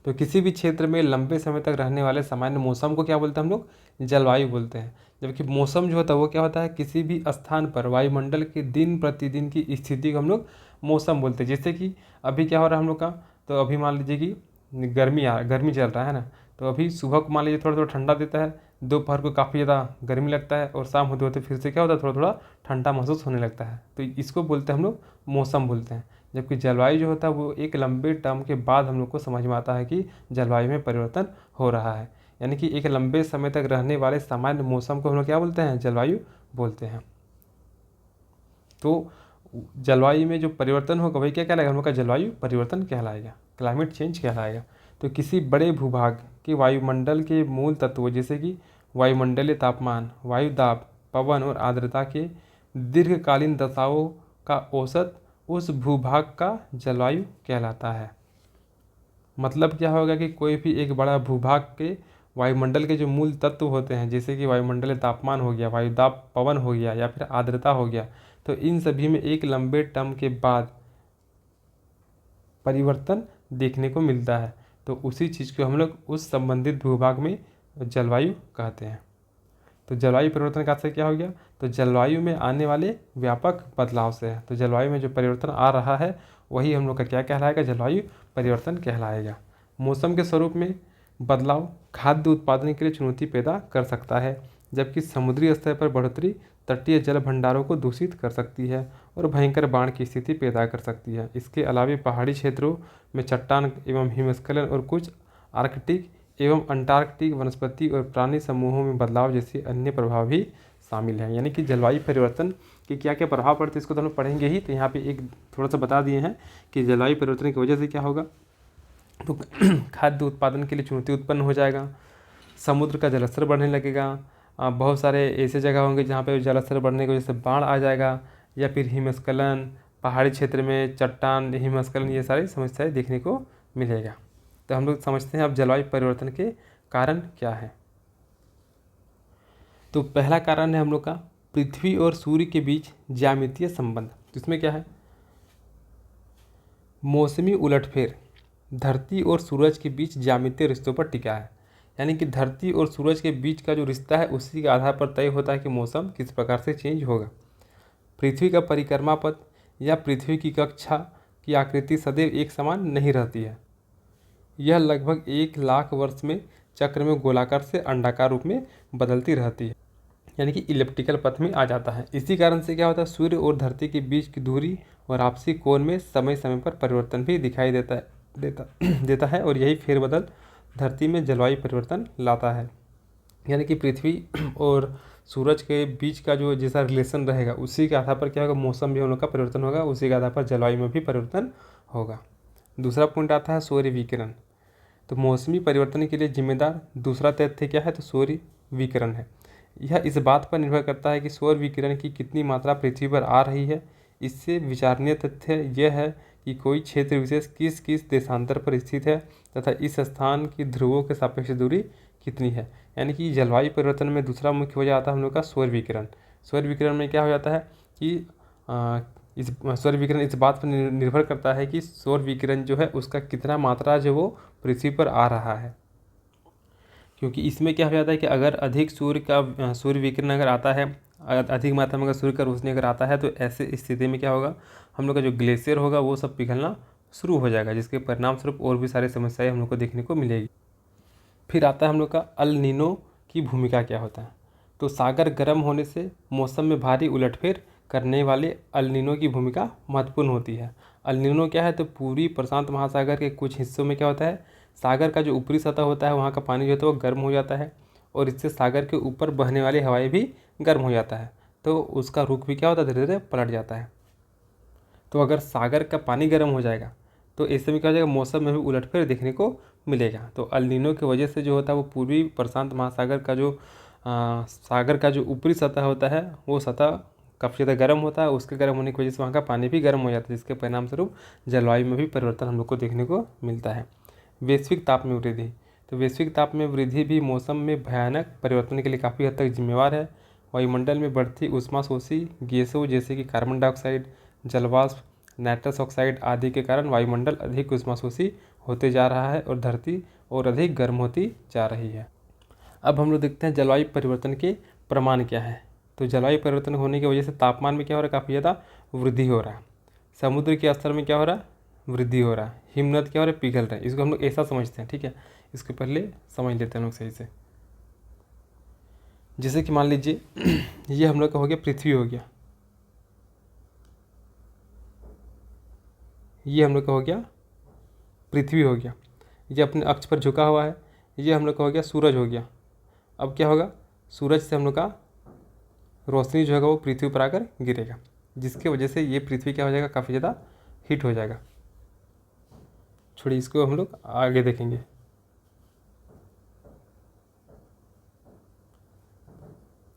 तो किसी भी क्षेत्र में लंबे समय तक रहने वाले सामान्य मौसम को क्या बोलते हैं हम लोग, जलवायु बोलते हैं। जबकि मौसम जो होता है वो क्या होता है, किसी भी स्थान पर वायुमंडल के दिन प्रतिदिन की स्थिति को हम लोग मौसम बोलते हैं। जैसे कि अभी क्या हो रहा है हम लोग का, तो अभी मान लीजिए कि गर्मी चल रहा है ना, तो अभी सुबह को मान लीजिए थोड़ा थोड़ा ठंडा देता है, दोपहर को काफ़ी ज़्यादा गर्मी लगता है और शाम होते होते फिर से क्या होता है, थोड़ा थोड़ा ठंडा महसूस होने लगता है। तो इसको बोलते हैं हम लोग मौसम बोलते हैं। जबकि जलवायु जो होता है वो एक लंबे टर्म के बाद हम लोग को समझ में आता है कि जलवायु में परिवर्तन हो रहा है। यानी कि एक लंबे समय तक रहने वाले सामान्य मौसम को हम लोग क्या बोलते हैं, जलवायु बोलते हैं। तो जलवायु में जो परिवर्तन होगा वही क्या कहलाएगा, हम लोग का जलवायु परिवर्तन कहलाएगा, क्लाइमेट चेंज कहलाएगा। तो किसी बड़े भूभाग के वायुमंडल के मूल तत्वों जैसे कि वायुमंडलीय तापमान, वायु दाब, पवन और आर्द्रता के दीर्घकालीन दशाओं का औसत उस भूभाग का जलवायु कहलाता है। मतलब क्या होगा कि कोई भी एक बड़ा भूभाग के वायुमंडल के जो मूल तत्व होते हैं जैसे कि वायुमंडलीय तापमान हो गया, वायुदाब, पवन हो गया या फिर आर्द्रता हो गया, तो इन सभी में एक लंबे टर्म के बाद परिवर्तन देखने को मिलता है। तो उसी चीज़ को हम लोग उस संबंधित भूभाग में जलवायु कहते हैं। तो जलवायु परिवर्तन का से क्या हो गया, तो जलवायु में आने वाले व्यापक बदलाव से है। तो जलवायु में जो परिवर्तन आ रहा है वही हम लोग का क्या कहलाएगा, जलवायु परिवर्तन कहलाएगा। मौसम के स्वरूप में बदलाव खाद्य उत्पादन के लिए चुनौती पैदा कर सकता है, जबकि समुद्री स्तर पर बढ़ोतरी तटीय जल भंडारों को दूषित कर सकती है और भयंकर बाढ़ की स्थिति पैदा कर सकती है। इसके अलावा पहाड़ी क्षेत्रों में चट्टान एवं हिमस्खलन और कुछ आर्कटिक एवं अंटार्कटिक वनस्पति और प्राणी समूहों में बदलाव जैसे अन्य प्रभाव भी शामिल हैं। यानी कि जलवायु परिवर्तन के क्या क्या प्रभाव पड़ते हैं इसको तो हम लोग पढ़ेंगे ही। तो यहाँ पे एक थोड़ा सा बता दिए हैं कि जलवायु परिवर्तन की वजह से क्या होगा, तो खाद्य उत्पादन के लिए चुनौती उत्पन्न हो जाएगा, समुद्र का जलस्तर बढ़ने लगेगा, बहुत सारे ऐसे जगह होंगे जहाँ पे जलस्तर बढ़ने की वजह से बाढ़ आ जाएगा, या फिर हिमस्खलन, पहाड़ी क्षेत्र में चट्टान हिमस्खलन, ये सारी समस्याएं देखने को मिलेगा। तो हम लोग समझते हैं अब जलवायु परिवर्तन के कारण क्या है। तो पहला कारण है हम लोग का पृथ्वी और सूर्य के बीच ज्यामितीय संबंध। तो इसमें क्या है, मौसमी उलटफेर धरती और सूरज के बीच ज्यामितीय रिश्तों पर टिका है। यानी कि धरती और सूरज के बीच का जो रिश्ता है उसी के आधार पर तय होता है कि मौसम किस प्रकार से चेंज होगा। पृथ्वी का परिक्रमा पथ या पृथ्वी की कक्षा की आकृति सदैव एक समान नहीं रहती है। यह लगभग 1,00,000 वर्ष में चक्र में गोलाकार से अंडाकार रूप में बदलती रहती है, यानी कि इलिप्टिकल पथ में आ जाता है। इसी कारण से क्या होता है, सूर्य और धरती के बीच की दूरी और आपसी कोण में समय समय पर परिवर्तन भी दिखाई देता है और यही फेरबदल धरती में जलवायु परिवर्तन लाता है। यानी कि पृथ्वी और सूरज के बीच का जो जैसा रिलेशन रहेगा उसी के आधार पर क्या होगा, मौसम भी हम लोग का परिवर्तन होगा, उसी के आधार पर जलवायु में भी परिवर्तन होगा। दूसरा पॉइंट आता है सौर्य विकिरण। तो मौसमी परिवर्तन के लिए जिम्मेदार दूसरा तथ्य क्या है, तो सौर्य विकिरण है। यह इस बात पर निर्भर करता है कि सौर विकिरण की कितनी मात्रा पृथ्वी पर आ रही है। इससे विचारणीय तथ्य यह है कि कोई क्षेत्र विशेष किस किस देशांतर पर स्थित है तथा इस स्थान की ध्रुवों के सापेक्ष दूरी कितनी है। यानी कि जलवायु परिवर्तन में दूसरा मुख्य वजह आता है हम लोग का सौर विकिरण। सौर विकिरण में क्या हो जाता है कि इस सौर विकिरण इस बात पर निर्भर करता है कि सौर विकिरण जो है उसका कितना मात्रा जो वो पृथ्वी पर आ रहा है। क्योंकि इसमें क्या हो जाता है कि अगर अधिक सूर्य विकिरण अगर आता है, अधिक मात्रा में अगर सूर्य का रोशनी अगर आता है, तो ऐसे स्थिति में क्या होगा, हम लोग का जो ग्लेशियर होगा वो सब पिघलना शुरू हो जाएगा, जिसके परिणाम स्वरूप और भी सारी समस्याएं हम लोग को देखने को मिलेगी। फिर आता है हम लोग का अल नीनो की भूमिका क्या होता है। तो सागर गर्म होने से मौसम में भारी उलटफेर करने वाले अल नीनो की भूमिका महत्वपूर्ण होती है। अल नीनो क्या है, तो पूरी प्रशांत महासागर के कुछ हिस्सों में क्या होता है, सागर का जो ऊपरी सतह होता है वहाँ का पानी जो होता है वो गर्म हो जाता है, और इससे सागर के ऊपर बहने वाली हवाएं भी गर्म हो जाता है, तो उसका रुख भी क्या होता है, धीरे धीरे पलट जाता है। तो अगर सागर का पानी गर्म हो जाएगा तो ऐसे में क्या हो जाएगा, मौसम में भी उलटफेर देखने को मिलेगा। तो अल नीनो की वजह से जो होता है वो पूर्वी प्रशांत महासागर का जो सागर का जो ऊपरी सतह होता है वो सतह काफ़ी ज़्यादा गर्म होता है, उसके गर्म होने की वजह से वहाँ का पानी भी गर्म हो जाता है, जिसके परिणाम स्वरूप जलवायु में भी परिवर्तन हम लोग को देखने को मिलता है। वैश्विक ताप में वृद्धि। तो वैश्विक ताप में वृद्धि भी मौसम में भयानक परिवर्तन के लिए काफ़ी हद तक जिम्मेवार है। वायुमंडल में बढ़ती उष्माशोषी गैसों जैसे कि कार्बन डाइऑक्साइड, जलवाष्प, नाइट्रस ऑक्साइड आदि के कारण वायुमंडल अधिक उष्माशोषी होते जा रहा है और धरती और अधिक गर्म होती जा रही है। अब हम लोग देखते हैं जलवायु परिवर्तन के प्रमाण क्या है। तो जलवायु परिवर्तन होने की वजह से तापमान में क्या हो रहा है, काफ़ी ज़्यादा वृद्धि हो रहा है। समुद्र के स्तर में क्या हो रहा है, वृद्धि हो रहा है। हिमनद क्या हो रहा है, पिघल रहा है। इसको हम लोग ऐसा समझते हैं, ठीक है। इसके पहले समझ लेते हैं लोग सही से। जैसे कि मान लीजिए ये हम लोग का हो गया, पृथ्वी हो गया, ये हम लोग का हो गया पृथ्वी हो गया, ये अपने अक्ष पर झुका हुआ है। ये हम लोग का हो गया सूरज हो गया। अब क्या होगा, सूरज से हम लोग का रोशनी जो होगा वो पृथ्वी पर आकर गिरेगा, जिसकी वजह से ये पृथ्वी क्या हो जाएगा, काफ़ी ज़्यादा हीट हो जाएगा। छोड़िए, इसको हम लोग आगे देखेंगे।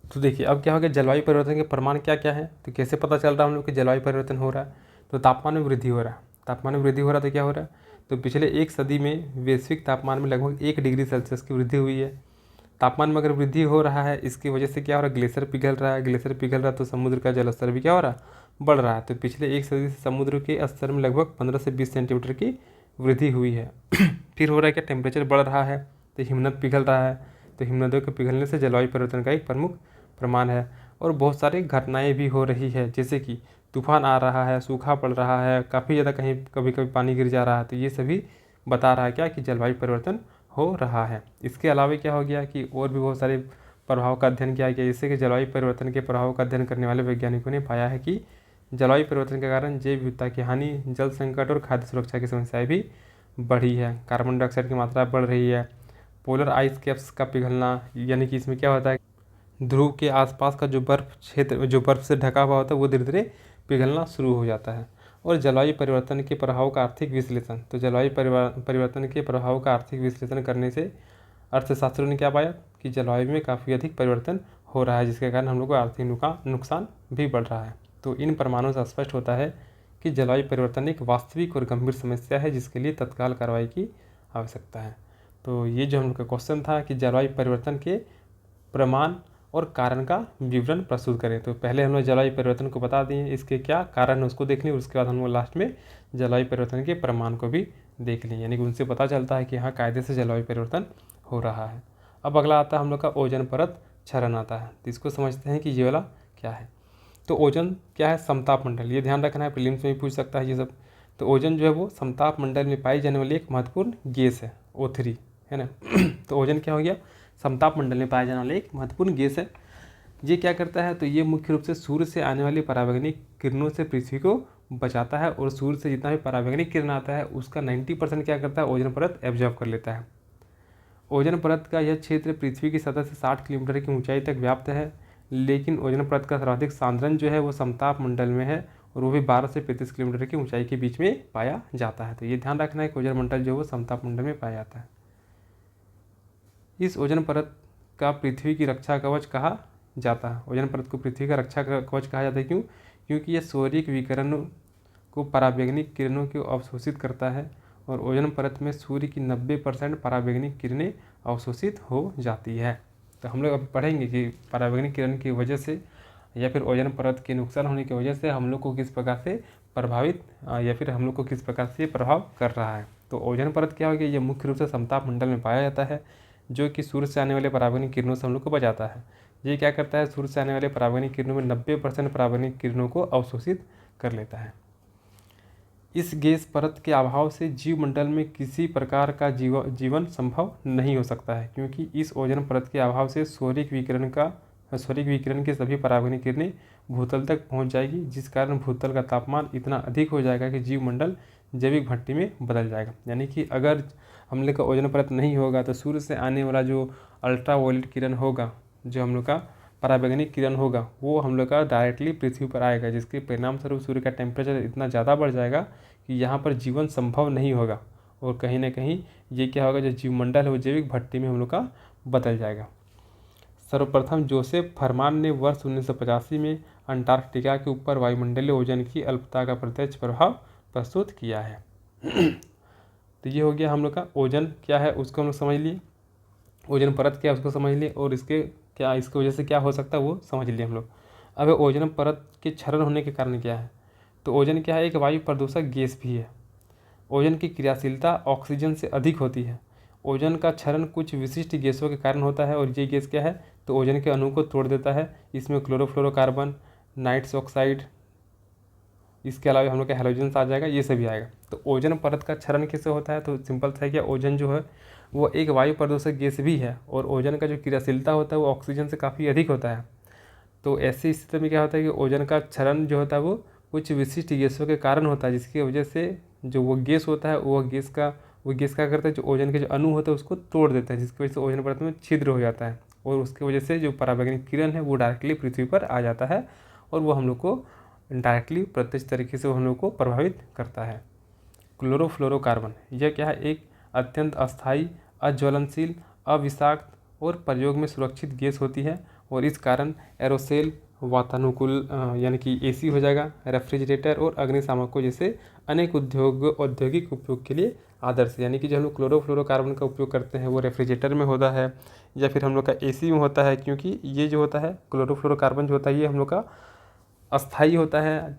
तो देखिए अब क्या हो गया, जलवायु परिवर्तन के प्रमाण क्या क्या है। तो कैसे पता चल रहा है हम लोग कि जलवायु परिवर्तन हो रहा है। तो तापमान में वृद्धि हो रहा है। तापमान में वृद्धि हो रहा है तो क्या हो रहा है, तो पिछले एक सदी में वैश्विक तापमान में लगभग 1 डिग्री सेल्सियस की वृद्धि हुई है। तापमान में अगर वृद्धि हो रहा है, इसकी वजह से क्या हो रहा है, ग्लेशियर पिघल रहा है। ग्लेशियर पिघल रहा है तो समुद्र का जल स्तर भी क्या हो रहा है, बढ़ रहा है। तो पिछले एक सदी से समुद्र के स्तर में लगभग 15 से 20 सेंटीमीटर की वृद्धि हुई है। फिर हो रहा है क्या, टेम्परेचर बढ़ रहा है, तो हिमनद पिघल रहा है। तो हिमनदों के पिघलने से जलवायु परिवर्तन का एक प्रमुख प्रमाण है। और बहुत सारी घटनाएं भी हो रही है, जैसे कि तूफान आ रहा है, सूखा पड़ रहा है, काफ़ी ज़्यादा कहीं कभी कभी पानी गिर जा रहा है। तो ये सभी बता रहा है क्या, कि जलवायु परिवर्तन हो रहा है। इसके अलावा क्या हो गया कि और भी बहुत सारे प्रभाव का अध्ययन किया गया, जिससे कि जलवायु परिवर्तन के प्रभाव का अध्ययन करने वाले वैज्ञानिकों ने पाया है कि जलवायु परिवर्तन के कारण जैव विविधता की हानि, जल संकट और खाद्य सुरक्षा की समस्याएं भी बढ़ी है। कार्बन डाइऑक्साइड की मात्रा बढ़ रही है। पोलर आइस कैप्स का पिघलना, यानी कि इसमें क्या होता है, ध्रुव के आसपास का जो बर्फ क्षेत्र जो बर्फ से ढका हुआ होता है वो धीरे धीरे पिघलना शुरू हो जाता है। और जलवायु परिवर्तन के प्रभाव का आर्थिक विश्लेषण। तो जलवायु परिवर्तन के प्रभाव का आर्थिक विश्लेषण करने से अर्थशास्त्रियों ने क्या पाया कि जलवायु में काफ़ी अधिक परिवर्तन हो रहा है, जिसके कारण हम लोग को आर्थिक नुकसान भी बढ़ रहा है। तो इन प्रमाणों से स्पष्ट होता है कि जलवायु परिवर्तन एक वास्तविक और गंभीर समस्या है, जिसके लिए तत्काल कार्रवाई की आवश्यकता है। तो ये जो हम लोग का क्वेश्चन था कि जलवायु परिवर्तन के प्रमाण और कारण का विवरण प्रस्तुत करें। तो पहले हम लोग जलवायु परिवर्तन को बता दिए, इसके क्या कारण है उसको देख लें, उसके बाद हम लोग लास्ट में जलवायु परिवर्तन के प्रमाण को भी देख लें, यानी कि उनसे पता चलता है कि हाँ कायदे से जलवायु परिवर्तन हो रहा है। अब अगला आता है हम लोग का ओजोन परत क्षरण आता है। तो इसको समझते हैं कि ये वाला क्या है। तो ओजोन क्या है, समताप मंडल। ये ध्यान रखना है, प्रीलिम्स में भी पूछ सकता है ये सब। तो ओजोन जो है वो समताप मंडल में पाई जाने वाली एक महत्वपूर्ण गैस है, O3 है ना। तो ओजोन क्या हो गया, समताप मंडल में पाया जाने वाला एक महत्वपूर्ण गैस है। ये क्या करता है, तो ये मुख्य रूप से सूर्य से आने वाली परावैंगनिक किरणों से पृथ्वी को बचाता है, और सूर्य से जितना भी परावैंगनिक किरण आता है उसका 90% क्या करता है, ओजोन परत एब्जॉर्ब कर लेता है। ओजोन परत का यह क्षेत्र पृथ्वी की सतह से 60 किलोमीटर की ऊंचाई तक व्याप्त है, लेकिन ओजोन परत का सर्वाधिक सांद्रण जो है वो समताप मंडल में है, और वो भी 12 से 35 किलोमीटर की ऊंचाई के बीच में पाया जाता है। तो ये ध्यान रखना है कि ओजोन मंडल जो है वो समताप मंडल में पाया जाता है। इस ओजोन परत का पृथ्वी की रक्षा कवच कहा जाता है। ओजोन परत को पृथ्वी का रक्षा कवच कहा जाता है, क्यों, क्योंकि यह सूर्य के विकिरण को परावैंगनिक किरणों को अवशोषित करता है और ओजोन परत में सूर्य की 90% पराबैंगनी किरणें अवशोषित हो जाती है। तो हम लोग अब पढ़ेंगे कि पराबैंगनी किरण की वजह से या फिर ओजोन परत के नुकसान होने की वजह से हम लोग को किस प्रकार से प्रभावित या फिर हम लोग को किस प्रकार से प्रभाव कर रहा है। तो ओजोन परत क्या होगी, ये मुख्य रूप से समताप मंडल में पाया जाता है, जो कि सूर्य से आने वाले पराबैंगनी किरणों से हम लोग को बचाता है। ये क्या करता है, सूर्य से आने वाले पराबैंगनी किरणों में 90% पराबैंगनी किरणों को अवशोषित कर लेता है। इस गैस परत के अभाव से जीवमंडल में किसी प्रकार का जीवन संभव नहीं हो सकता है, क्योंकि इस ओजोन परत के अभाव से सौरिक विकिरण की सभी पराबैंगनी किरणें भूतल तक पहुंच जाएगी, जिस कारण भूतल का तापमान इतना अधिक हो जाएगा कि जीवमंडल जैविक भट्टी में बदल जाएगा। यानी कि अगर हम लोग का ओजोन परत नहीं होगा तो सूर्य से आने वाला जो अल्ट्रावायलेट किरण होगा, जो हम लोग का पराबैंगनी किरण होगा, वो हम लोग का डायरेक्टली पृथ्वी पर आएगा, जिसके परिणाम स्वरूप सूर्य का टेम्परेचर इतना ज़्यादा बढ़ जाएगा कि यहाँ पर जीवन संभव नहीं होगा, और कहीं ना कहीं ये क्या होगा, जो जीवमंडल है वो जैविक भट्टी में हम लोग का बदल जाएगा। सर्वप्रथम जोसेफ फरमान ने वर्ष 1985 में अंटार्कटिका के ऊपर वायुमंडलीय ओजोन की अल्पता का प्रत्यक्ष प्रभाव प्रस्तुत किया है। तो ये हो गया हम लोग का ओजोन क्या है उसको हम लोग समझ लिए, ओजोन परत क्या है उसको समझ लिए, और इसकी वजह से क्या हो सकता है वो समझ लिए हम लोग। अब ओजोन परत के क्षरण होने के कारण क्या है, तो ओजोन क्या है, एक वायु प्रदूषक गैस भी है। ओजोन की क्रियाशीलता ऑक्सीजन से अधिक होती है। ओजोन का क्षरण कुछ विशिष्ट गैसों के कारण होता है, और ये गैस क्या है, तो ओजोन के अणु को तोड़ देता है। इसमें क्लोरोफ्लोरोकार्बन, नाइट्रस ऑक्साइड, इसके अलावा हम लोग का हैलोजन आ जाएगा, ये सभी आएगा। तो ओजोन परत का क्षरण कैसे होता है, तो सिंपल सा है कि ओजोन जो है वो एक वायु प्रदूषक गैस भी है, और ओजोन का जो क्रियाशीलता होता है वो ऑक्सीजन से काफ़ी अधिक होता है। तो ऐसी स्थिति में क्या होता है कि ओजोन का क्षरण जो होता है वो कुछ विशिष्ट गैसों के कारण होता है, जिसकी वजह से जो वो गैस होता है वो गैस क्या करता है, जो ओजोन के जो अणु होते हैं उसको तोड़ देता है, जिसकी वजह से ओजोन परत में छिद्र हो जाता है, और उसकी वजह से जो पराबैंगनी किरण है वो डायरेक्टली पृथ्वी पर आ जाता है, और वो हम लोग को डायरेक्टली प्रत्यक्ष तरीके से वो हम लोग को प्रभावित करता है। क्लोरोफ्लोरोकार्बन यह क्या है, एक अत्यंत अस्थायी, अज्वलनशील, अविषाक्त और प्रयोग में सुरक्षित गैस होती है, और इस कारण एरोसेल, वातानुकूल यानी कि एसी हो जाएगा, रेफ्रिजरेटर और अग्निशामक को जैसे अनेक औद्योगिक उपयोग के लिए आदर्श है। यानी कि जो हम लोग क्लोरोफ्लोरोकार्बन का उपयोग करते हैं वो रेफ्रिजरेटर में होता है, या फिर हम लोग का एसी में होता है, क्योंकि ये जो होता है क्लोरोफ्लोरोकार्बन जो होता है ये हम लोग का अस्थायी होता है,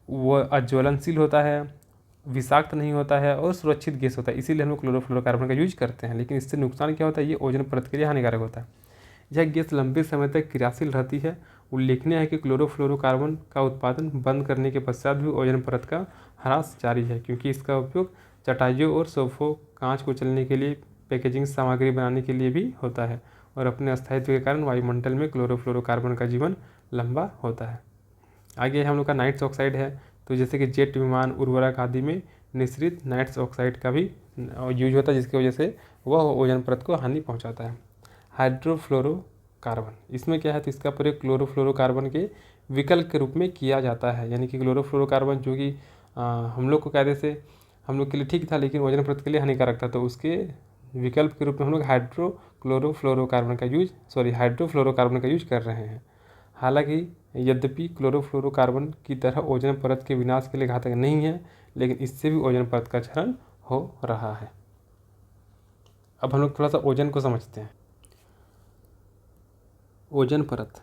वो अज्वलनशील होता है, विषाक्त नहीं होता है, और सुरक्षित गैस होता है, इसीलिए हम लोग क्लोरोफ्लोरोकार्बन का यूज करते हैं। लेकिन इससे नुकसान क्या होता है, ये ओजोन परत के लिए हानिकारक होता है। यह गैस लंबे समय तक क्रियाशील रहती है। उल्लेखनीय है कि क्लोरोफ्लोरोकार्बन का उत्पादन बंद करने के पश्चात भी ओजोन परत का ह्रास जारी है, क्योंकि इसका उपयोग चटाइयों और सोफों, कांच को चलने के लिए, पैकेजिंग सामग्री बनाने के लिए भी होता है, और अपने अस्थायित्व के कारण वायुमंडल में क्लोरोफ्लोरोकार्बन का जीवन लंबा होता है। आगे हम लोग का नाइट्रस ऑक्साइड है, तो जैसे कि जेट विमान, उर्वरक आदि में निश्रित नाइट्रस ऑक्साइड का भी यूज होता है, जिसकी वजह से वह ओजोन परत को हानि पहुंचाता है। हाइड्रोफ्लोरोकार्बन, इसमें क्या है, तो इसका प्रयोग क्लोरोफ्लोरोकार्बन के विकल्प के रूप में किया जाता है। यानी कि क्लोरोफ्लोरोकार्बन जो कि हम लोग को कायदे से हम लोग के लिए ठीक था, लेकिन ओजोन परत के लिए हानिकारक था, तो उसके विकल्प के रूप में हम लोग हाइड्रोफ्लोरोकार्बन का यूज कर रहे हैं। हालांकि यद्यपि क्लोरोफ्लोरोकार्बन की तरह ओजोन परत के विनाश के लिए घातक नहीं है, लेकिन इससे भी ओजोन परत का क्षरण हो रहा है। अब हम लोग थोड़ा सा ओजोन को समझते हैं। ओजोन परत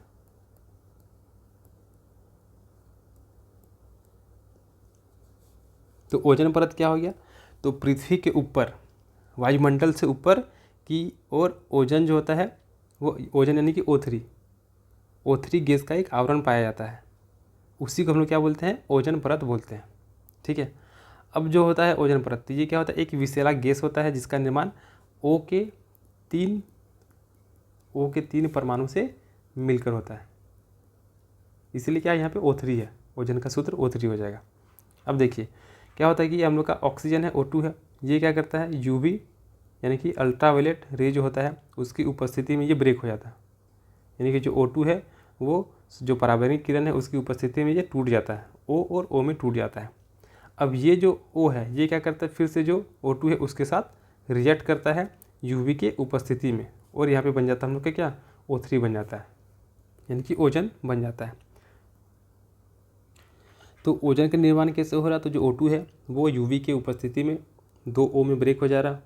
तो ओजोन परत क्या हो गया, तो पृथ्वी के ऊपर वायुमंडल से ऊपर की ओर ओजोन जो होता है वो ओजोन यानी कि O3 गैस का एक आवरण पाया जाता है, उसी को हम लोग क्या बोलते हैं, ओजोन परत बोलते हैं। ठीक है। अब जो होता है ओजोन परत, तो ये क्या होता है, एक विषैला गैस होता है जिसका निर्माण O के तीन परमाणु से मिलकर होता है, इसलिए क्या यहाँ पे O3 है, ओजोन का सूत्र O3 हो जाएगा। अब देखिए क्या होता है कि हम लोग का ऑक्सीजन है O2 है, ये क्या करता है, यूवी यानी कि अल्ट्रावायलेट रे जो होता है उसकी उपस्थिति में ये ब्रेक हो जाता है, यानी कि जो O2 है वो जो पराबैंगनी किरण है उसकी उपस्थिति में ये टूट जाता है, O और O में टूट जाता है। अब ये जो O है ये क्या करता है, फिर से जो O2 है उसके साथ रिएक्ट करता है UV के उपस्थिति में, और यहाँ पे बन जाता है हम लोग का क्या, O3 बन जाता है, यानी कि ओजोन बन जाता है। तो ओजोन का निर्माण कैसे हो रहा है, तो जो O2 है वो UV के उपस्थिति में 2 O में ब्रेक हो जा रहा।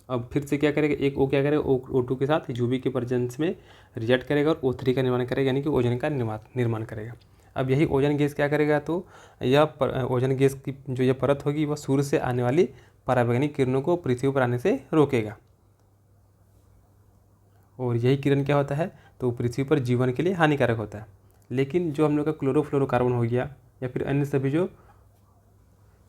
अब फिर से क्या करेगा, एक O क्या करेगा, O2 के साथ UV के प्रेजेंस में रिएक्ट करेगा और O3 का निर्माण करेगा, यानी कि ओजोन का निर्माण करेगा। अब यही ओजोन गैस क्या करेगा, तो यह ओजोन गैस की जो यह परत होगी वह सूर्य से आने वाली पराबैंगनी किरणों को पृथ्वी पर आने से रोकेगा। और यही किरण क्या होता है, तो पृथ्वी पर जीवन के लिए हानिकारक होता है। लेकिन जो हम लोग का क्लोरोफ्लोरोकार्बन हो गया या फिर अन्य सभी जो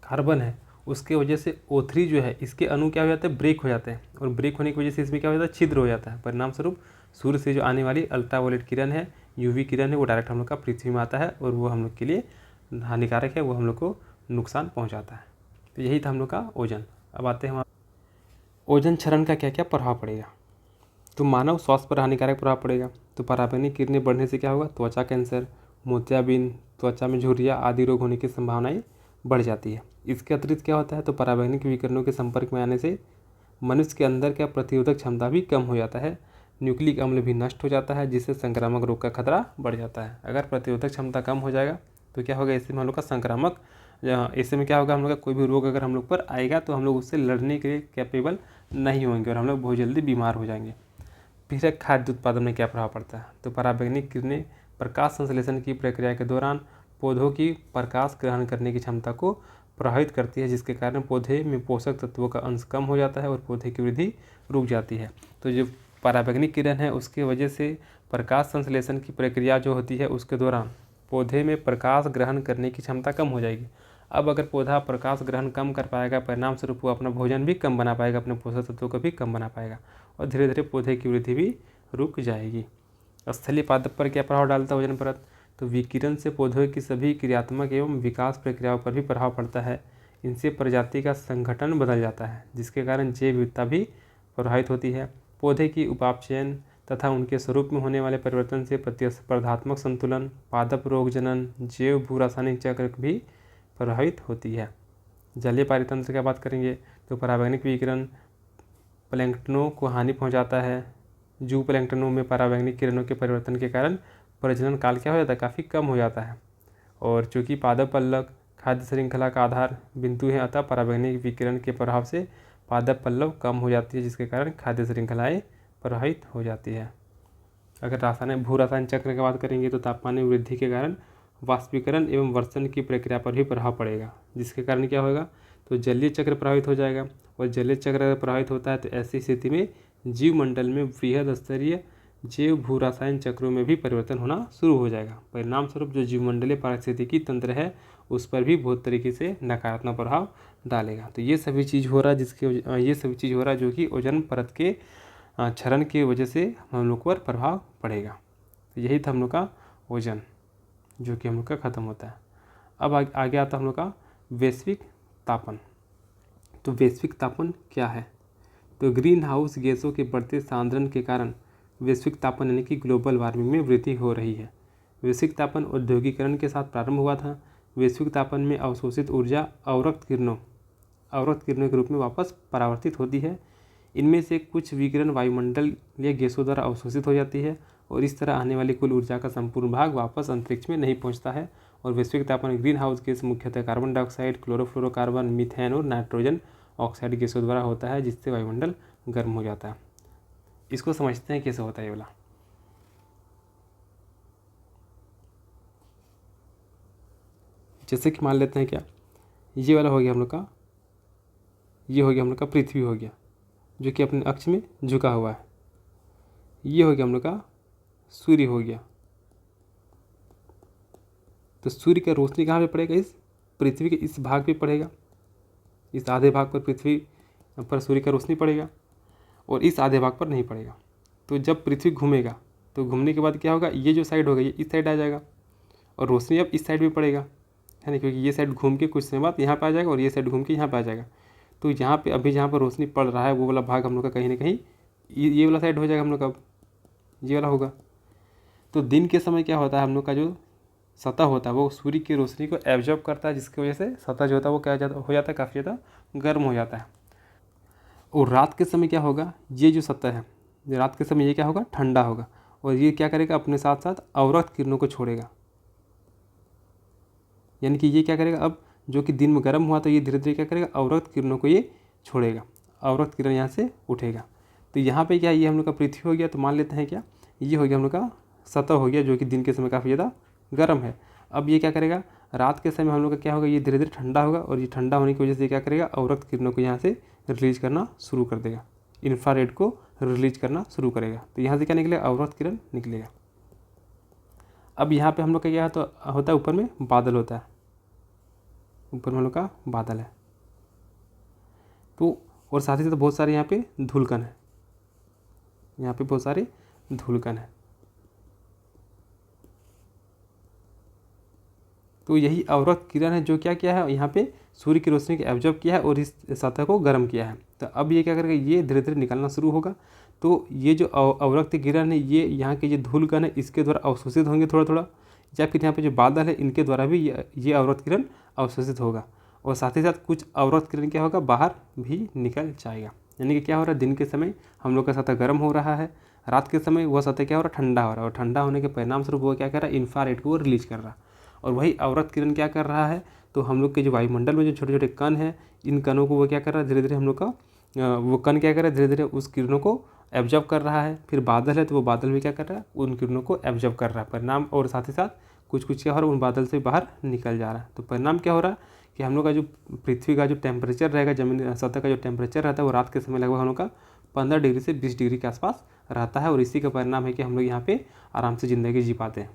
कार्बन है, उसके वजह से O3 जो है, इसके अणु क्या हो जाते हैं, ब्रेक हो जाते हैं। और ब्रेक होने की वजह से इसमें क्या हो जाता है, छिद्र हो जाता है। परिणाम स्वरूप सूर्य से जो आने वाली अल्ट्रावायलेट किरण है, UV किरण है, वो डायरेक्ट हम लोग का पृथ्वी में आता है और वो हम लोग के लिए हानिकारक है, वो हम लोग को नुकसान पहुँचाता है। तो यही था हम लोग का ओजोन। अब आते हैं ओजोन क्षरण का क्या क्या प्रभाव पड़ेगा। तो मानव स्वास्थ्य पर हानिकारक प्रभाव पड़ेगा। तो पराबैंगनी किरणें बढ़ने से क्या होगा, त्वचा कैंसर, मोतियाबिंद, त्वचा में झुर्रियाँ आदि रोग होने की संभावनाएं बढ़ जाती है। इसके अतिरिक्त क्या होता है, तो पराबैंगनी विकिरणों के संपर्क में आने से मनुष्य के अंदर क्या प्रतिरोधक क्षमता भी कम हो जाता है, न्यूक्लिक अम्ल भी नष्ट हो जाता है, जिससे संक्रामक रोग का खतरा बढ़ जाता है। अगर प्रतिरोधक क्षमता कम हो जाएगा तो क्या होगा, इससे हम लोग का संक्रामक, ऐसे में क्या होगा, हम लोग का कोई भी रोग अगर हम लोग पर आएगा तो हम लोग उससे लड़ने के लिए कैपेबल नहीं होंगे और हम लोग बहुत जल्दी बीमार हो जाएंगे। फिर खाद्य उत्पादन में क्या प्रभाव पड़ता है, तो पराबैंगनी किरणें प्रकाश संश्लेषण की प्रक्रिया के दौरान पौधों की प्रकाश ग्रहण करने की क्षमता को प्रभावित करती है, जिसके कारण पौधे में पोषक तत्वों का अंश कम हो जाता है और पौधे की वृद्धि रुक जाती है। तो जो पराबैंगनी किरण है उसके वजह से प्रकाश संश्लेषण की प्रक्रिया जो होती है उसके दौरान पौधे में प्रकाश ग्रहण करने की क्षमता कम हो जाएगी। अब अगर पौधा प्रकाश ग्रहण कम कर पाएगा, परिणाम स्वरूप वो अपना भोजन भी कम बना पाएगा, अपने पोषक तत्वों को भी कम बना पाएगा और धीरे धीरे पौधे की वृद्धि भी रुक जाएगी। स्थलीय पादप पर क्या प्रभाव डालता है ओजोन परत, तो विकिरण से पौधों की सभी क्रियात्मक एवं विकास प्रक्रियाओं पर भी प्रभाव पड़ता है। इनसे प्रजाति का संगठन बदल जाता है, जिसके कारण जैव विविधता भी प्रभावित होती है। पौधे की उपापचयन तथा उनके स्वरूप में होने वाले परिवर्तन से प्रतिस्पर्धात्मक संतुलन, पादप रोग जनन, जैव भू रासायनिक चक्र भी प्रभावित होती है। जलीय पारितंत्र की बात करेंगे तो पराबैंगनी विकिरण प्लैंक्टनों को हानि पहुंचाता है। जू प्लैंक्टनों में पराबैंगनी किरणों के परिवर्तन के कारण प्रजनन काल क्या हो जाता है, काफ़ी कम हो जाता है। और चूँकि पादप पल्लव खाद्य श्रृंखला का आधार बिंदु है, अतः पराबैंगनी विकिरण के प्रभाव से पादप पल्लव कम हो जाती है, जिसके कारण खाद्य श्रृंखलाएँ प्रभावित हो जाती है। अगर रासायनिक भू रासायनिक चक्र की बात करेंगे तो तापमान में वृद्धि के कारण वाष्पीकरण एवं वर्षण की प्रक्रिया पर भी प्रभाव पड़ेगा, जिसके कारण क्या होगा, तो जलीय चक्र प्रभावित हो जाएगा। और जलीय चक्र अगर प्रभावित होता है तो ऐसी स्थिति में जीवमंडल में बृहद स्तरीय जैव भू रासायन चक्रों में भी परिवर्तन होना शुरू हो जाएगा। परिणाम स्वरूप जो जीवमंडलीय पारिस्थितिकी तंत्र है उस पर भी बहुत तरीके से नकारात्मक प्रभाव डालेगा। तो ये सभी चीज़ हो रहा है जो कि ओजोन परत के क्षरण की वजह से हम लोग पर प्रभाव पड़ेगा। तो यही था हम लोग का ओजोन, जो कि हम लोग का ख़त्म होता है। अब आगे आता है हम लोग का वैश्विक तापन। तो वैश्विक तापन क्या है, तो ग्रीन हाउस गैसों के बढ़ते सांद्रण के कारण वैश्विक तापन यानी कि ग्लोबल वार्मिंग में वृद्धि हो रही है। वैश्विक तापन औद्योगिकरण के साथ प्रारंभ हुआ था। वैश्विक तापन में अवशोषित ऊर्जा अवरक्त किरणों के रूप में वापस परावर्तित होती है। इनमें से कुछ विकिरण वायुमंडल या गैसों द्वारा अवशोषित हो जाती है और इस तरह आने वाली कुल ऊर्जा का संपूर्ण भाग वापस अंतरिक्ष में नहीं पहुंचता है। और वैश्विक तापन ग्रीन हाउस गैस मुख्यतः कार्बन डाइऑक्साइड, क्लोरोफ्लोरोकार्बन, मीथेन और नाइट्रोजन ऑक्साइड गैसों द्वारा होता है, जिससे वायुमंडल गर्म हो जाता है। इसको समझते हैं कैसे होता है ये वाला। जैसे कि मान लेते हैं क्या, ये वाला हो गया हम लोग का, ये हो गया हम लोग का पृथ्वी हो गया जो कि अपने अक्ष में झुका हुआ है। ये हो गया हम लोग का सूर्य हो गया। तो सूर्य का रोशनी कहाँ पे पड़ेगा, इस पृथ्वी के इस भाग पे पड़ेगा, इस आधे भाग पर पृथ्वी पर सूर्य का रोशनी पड़ेगा और इस आधे भाग पर नहीं पड़ेगा। तो जब पृथ्वी घूमेगा तो घूमने के बाद क्या होगा, ये जो साइड होगा ये इस साइड आ जाएगा और रोशनी अब इस साइड भी पड़ेगा, है ना, क्योंकि ये साइड घूम के कुछ समय बाद यहाँ पे आ जाएगा और ये साइड घूम के यहाँ पे आ जाएगा। तो यहाँ पे अभी जहाँ पर रोशनी पड़ रहा है वो वाला भाग हम लोग का कहीं ना कहीं ये वाला साइड हो जाएगा, हम लोग का ये वाला होगा। तो दिन के समय क्या होता है, हम लोग का जो सतह होता है वो सूर्य की रोशनी को एब्जॉर्ब करता है, जिसकी वजह से सतह जो होता है वो क्या हो जाता है, काफ़ी ज़्यादा गर्म हो जाता है। और रात के समय क्या होगा, ये जो सतह है रात के समय ये क्या होगा, ठंडा होगा और ये क्या करेगा, अपने साथ साथ अवरक्त किरणों को छोड़ेगा। यानी कि ये क्या करेगा, अब जो कि दिन में गर्म हुआ तो ये धीरे धीरे क्या करेगा, अवरक्त किरणों को ये छोड़ेगा, अवरक्त किरण यहाँ से उठेगा। तो यहाँ पे क्या, ये हम लोग का पृथ्वी हो गया। तो मान लेते हैं क्या, ये हो गया हम लोग का सतह हो गया, जो कि दिन के समय काफ़ी ज़्यादा गर्म है। अब ये क्या करेगा, रात के समय हम लोग का क्या होगा, ये धीरे धीरे ठंडा होगा, और ये ठंडा होने की वजह से क्या करेगा, अवरक्त किरणों को यहाँ से रिलीज करना शुरू कर देगा, इंफ्रारेड को रिलीज करना शुरू करेगा। तो यहाँ से क्या निकलेगा, अवरक्त किरण निकलेगा। अब यहाँ पे हम लोग का क्या तो होता है, ऊपर में बादल होता है, ऊपर में हम लोग का बादल है। तो और साथ ही साथ बहुत सारे यहाँ पे धूलकण है, यहाँ पे बहुत सारे धूलकण है। तो यही अवरक्त किरण है जो क्या किया है, यहाँ पे सूर्य की रोशनी को एब्जॉर्ब किया है और इस सतह को गर्म किया है। तो अब ये क्या करेगा, ये धीरे धीरे निकलना शुरू होगा। तो ये जो अवरक्त किरण है, ये यहाँ के जो धूलकण है इसके द्वारा अवशोषित होंगे थोड़ा थोड़ा, या फिर यहाँ पे जो बादल है इनके द्वारा भी ये अवरक्त किरण अवशोषित होगा। और साथ ही साथ कुछ अवरक्त किरण क्या होगा, बाहर भी निकल जाएगा। यानी कि क्या हो रहा है, दिन के समय हम लोग का सतह गर्म हो रहा है, रात के समय वह सतह क्या हो रहा है, ठंडा हो रहा है, और ठंडा होने के परिणाम स्वरूप वो क्या कर रहा है, इंफ्रारेड को रिलीज कर रहा है। और वही अवरक्त किरण क्या कर रहा है, तो हम लोग के जो वायुमंडल में जो छोटे छोटे कण हैं, इन कणों को वो क्या कर रहा है, धीरे धीरे हम लोग का वो कण क्या कर रहा है, धीरे धीरे उस किरणों को एब्जॉर्ब कर रहा है। फिर बादल है तो वो बादल भी क्या कर रहा है, उन किरणों को एब्जॉर्ब कर रहा है परिणाम। और साथ ही साथ कुछ कुछ क्या हो रहा है, उन बादल से बाहर निकल जा रहा है। तो परिणाम क्या हो रहा है कि हम लोग का जो पृथ्वी का जो टेम्परेचर रहेगा, जमीन सतह का जो टेम्परेचर रहता है, वो रात के समय लगभग हम लोग का 15 डिग्री से 20 डिग्री के आसपास रहता है। और इसी का परिणाम है कि हम लोग यहाँ पे आराम से ज़िंदगी जी पाते हैं।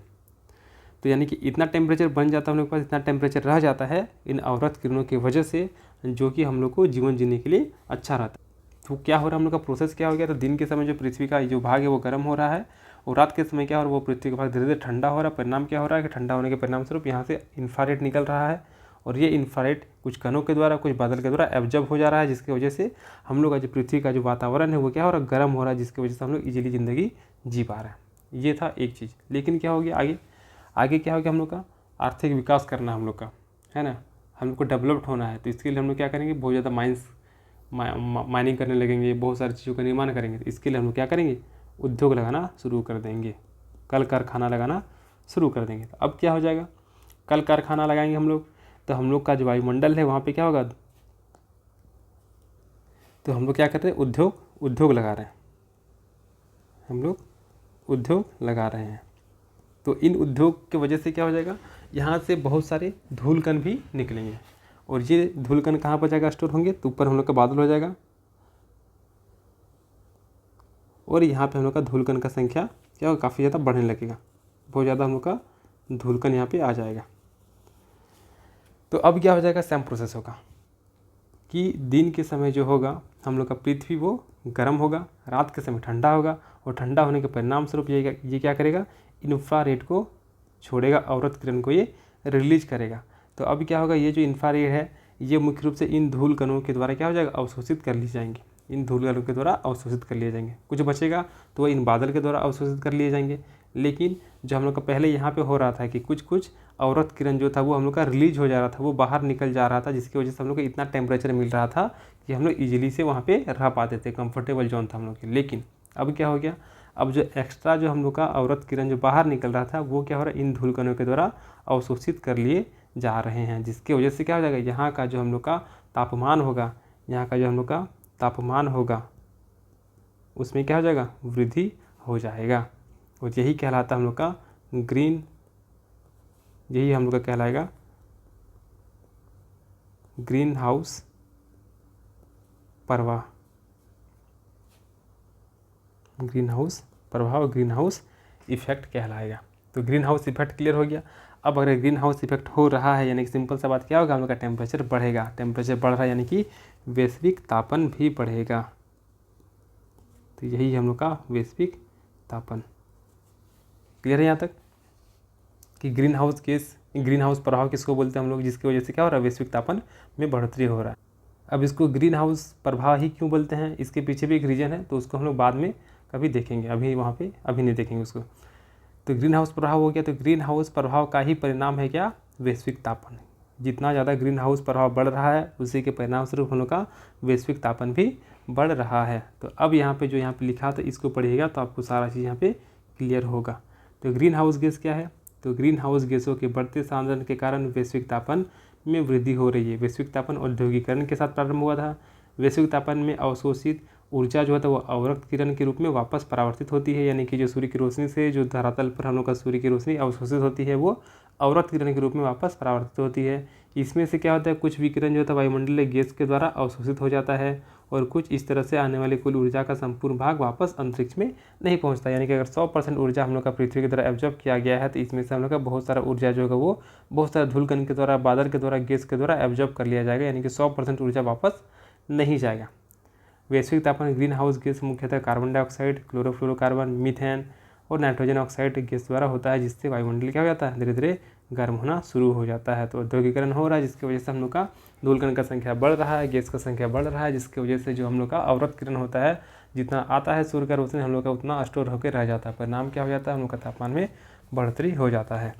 तो यानी कि इतना टेम्परेचर बन जाता है हम लोग के पास, इतना टेम्परेचर रह जाता है इन अवरक्त किरणों की वजह से, जो कि हम लोग को जीवन जीने के लिए अच्छा रहता है। तो क्या हो रहा है, हम लोग का प्रोसेस क्या हो गया, तो दिन के समय जो पृथ्वी का जो भाग है वो गर्म हो रहा है, और रात के समय क्या हो रहा है, वो पृथ्वी का भाग धीरे धीरे ठंडा हो रहा है। परिणाम क्या हो रहा है कि ठंडा होने के परिणाम स्वरूप यहाँ से इंफ्रारेड निकल रहा है, और ये इंफ्रारेड कुछ कणों के द्वारा, कुछ बादल के द्वारा एब्जॉर्ब हो जा रहा है, जिसकी वजह से हम लोग का जो पृथ्वी का जो वातावरण है वो क्या हो रहा है, गर्म हो रहा है, जिसकी वजह से हम लोग ईजिली ज़िंदगी जी पा रहे हैं। ये था एक चीज़। लेकिन क्या हो गया आगे, आगे क्या हो गया, हम लोग का आर्थिक विकास करना हम लोग का है ना, हम लोग को डेवलप्ड होना है। तो इसके लिए हम लोग क्या करेंगे, बहुत ज़्यादा माइनिंग करने लगेंगे, बहुत सारी चीज़ों का निर्माण करेंगे। तो इसके लिए हम लोग क्या करेंगे, उद्योग लगाना शुरू कर देंगे, कल कारखाना लगाना शुरू कर देंगे। तो अब क्या हो जाएगा, कल कारखाना लगाएंगे हम लोग, तो हम लोग का जो वायुमंडल है वहाँ पे क्या होगा, तो हम लोग क्या कर रहे हैं, उद्योग लगा रहे हैं, हम लोग उद्योग लगा रहे हैं। तो इन उद्योग की वजह से क्या हो जाएगा, यहाँ से बहुत सारे धूलकण भी निकलेंगे, और ये धूलकण कहाँ पर जाएगा, स्टोर होंगे, तो ऊपर हम लोग का बादल हो जाएगा, और यहाँ पे हम लोग का धूलकण का संख्या क्या होगा, काफ़ी ज़्यादा बढ़ने लगेगा, बहुत ज़्यादा हम लोग का धूलकण यहाँ पे आ जाएगा। तो अब क्या हो जाएगा, सेम प्रोसेस होगा कि दिन के समय जो होगा हम लोग का पृथ्वी वो गर्म होगा, रात के समय ठंडा होगा, और ठंडा होने के परिणाम स्वरूप ये क्या करेगा, इंफ्रारेड को छोड़ेगा, अवरक्त किरण को ये रिलीज करेगा। तो अब क्या होगा, ये जो इंफ्रारेड है ये मुख्य रूप से इन धूल कणों के द्वारा क्या हो जाएगा, अवशोषित कर ली जाएंगे, इन धूल कणों के द्वारा अवशोषित कर लिए जाएंगे। कुछ बचेगा तो वह इन बादल के द्वारा अवशोषित कर लिए जाएंगे। लेकिन जो हम लोग का पहले यहाँ पे हो रहा था कि कुछ कुछ अवरक्त किरण जो था वो हम लोग का रिलीज हो जा रहा था, वो बाहर निकल जा रहा था, जिसकी वजह से हम लोग को इतना टेम्परेचर मिल रहा था कि हम लोग ईजिली से वहाँ पे रह पाते थे, कंफर्टेबल जोन था हम लोग के। लेकिन अब क्या हो गया, अब जो एक्स्ट्रा जो हम लोग का अवरक्त किरण जो बाहर निकल रहा था वो क्या हो रहा है, इन धूल कणों के द्वारा अवशोषित कर लिए जा रहे हैं, जिसकी वजह से क्या हो जाएगा, यहाँ का जो हम लोग का तापमान होगा, यहाँ का जो हम लोग का तापमान होगा उसमें क्या हो जाएगा, वृद्धि हो जाएगा। और यही कहलाता हम लोग का ग्रीन, यही हम लोग का कहलाएगा ग्रीन हाउस प्रभाव, ग्रीन हाउस प्रभाव, ग्रीन हाउस इफेक्ट कहलाएगा। तो ग्रीन हाउस इफेक्ट क्लियर हो गया। अब अगर ग्रीन हाउस इफेक्ट हो रहा है यानी कि सिंपल सा बात क्या होगा, हम लोग का टेम्परेचर बढ़ेगा, टेम्परेचर बढ़ रहा है यानी कि वैश्विक तापन भी बढ़ेगा। तो यही हम लोग का वैश्विक तापन। क्लियर है यहाँ तक कि green house gas, green house प्रभाव किसको बोलते हैं हम लोग, जिसकी वजह से क्या हो रहा है, वैश्विक तापन में बढ़ोतरी हो रहा है। अब इसको ग्रीन हाउस प्रभाव ही क्यों बोलते हैं, इसके पीछे भी एक रीज़न है, तो उसको हम लोग बाद में कभी देखेंगे, अभी वहाँ पे अभी नहीं देखेंगे उसको। तो ग्रीन हाउस प्रभाव हो गया, तो ग्रीन हाउस प्रभाव का ही परिणाम है क्या, वैश्विक तापन। जितना ज़्यादा ग्रीन हाउस प्रभाव बढ़ रहा है उसी के परिणाम स्वरूप हम लोग का वैश्विक तापन भी बढ़ रहा है। तो अब यहाँ पे जो यहाँ पे लिखा था इसको पढ़िएगा तो आपको सारा चीज़ यहाँ पे क्लियर होगा। तो ग्रीन हाउस गैस क्या है, तो ग्रीन हाउस गैसों के बढ़ते सांद्रण के कारण वैश्विक तापन में वृद्धि हो रही है। वैश्विक तापन औद्योगिकरण के साथ प्रारंभ हुआ था, वैश्विक तापमान में अवशोषित ऊर्जा जो है वो अवरक्त किरण के रूप में वापस परावर्तित होती है, यानी कि जो सूर्य की रोशनी से जो धरातल पर हम लोग का सूर्य की रोशनी अवशोषित होती है वो अवरक्त किरण के रूप में वापस परावर्तित होती है। इसमें से क्या होता है, कुछ विकिरण जो होता है वायुमंडलीय गैस के द्वारा अवशोषित हो जाता है और कुछ इस तरह से आने वाली कुल ऊर्जा का संपूर्ण भाग वापस अंतरिक्ष में नहीं पहुंचता। यानी कि अगर 100% ऊर्जा हम लोग का पृथ्वी की द्वारा एब्जॉर्ब किया गया है तो इसमें से हम लोग का बहुत सारा ऊर्जा जो होगा वो बहुत सारा धूलकण के द्वारा, बादल के द्वारा, गैस के द्वारा एब्जॉर्ब कर लिया जाएगा, यानी कि 100% ऊर्जा वापस नहीं जाएगा। वैश्विक तापमान ग्रीन हाउस गैस मुख्यतः कार्बन डाइऑक्साइड, क्लोरोफ्लोरोकार्बन, मीथेन और नाइट्रोजन ऑक्साइड गैस द्वारा होता है, जिससे वायुमंडल क्या हो जाता है, धीरे धीरे गर्म होना शुरू हो जाता है। तो औद्योगिकरण हो रहा है जिसकी वजह से हम लोग का धूलकण का संख्या बढ़ रहा है, गैस का संख्या बढ़ रहा है, जिसकी वजह से जो हम लोग का अवरक्त किरण होता है, जितना आता है सूर्य का रोशनी हम लोग का उतना स्टोर होकर रह जाता है। परिणाम क्या हो जाता है, हम लोग का तापमान में बढ़ोतरी हो जाता है।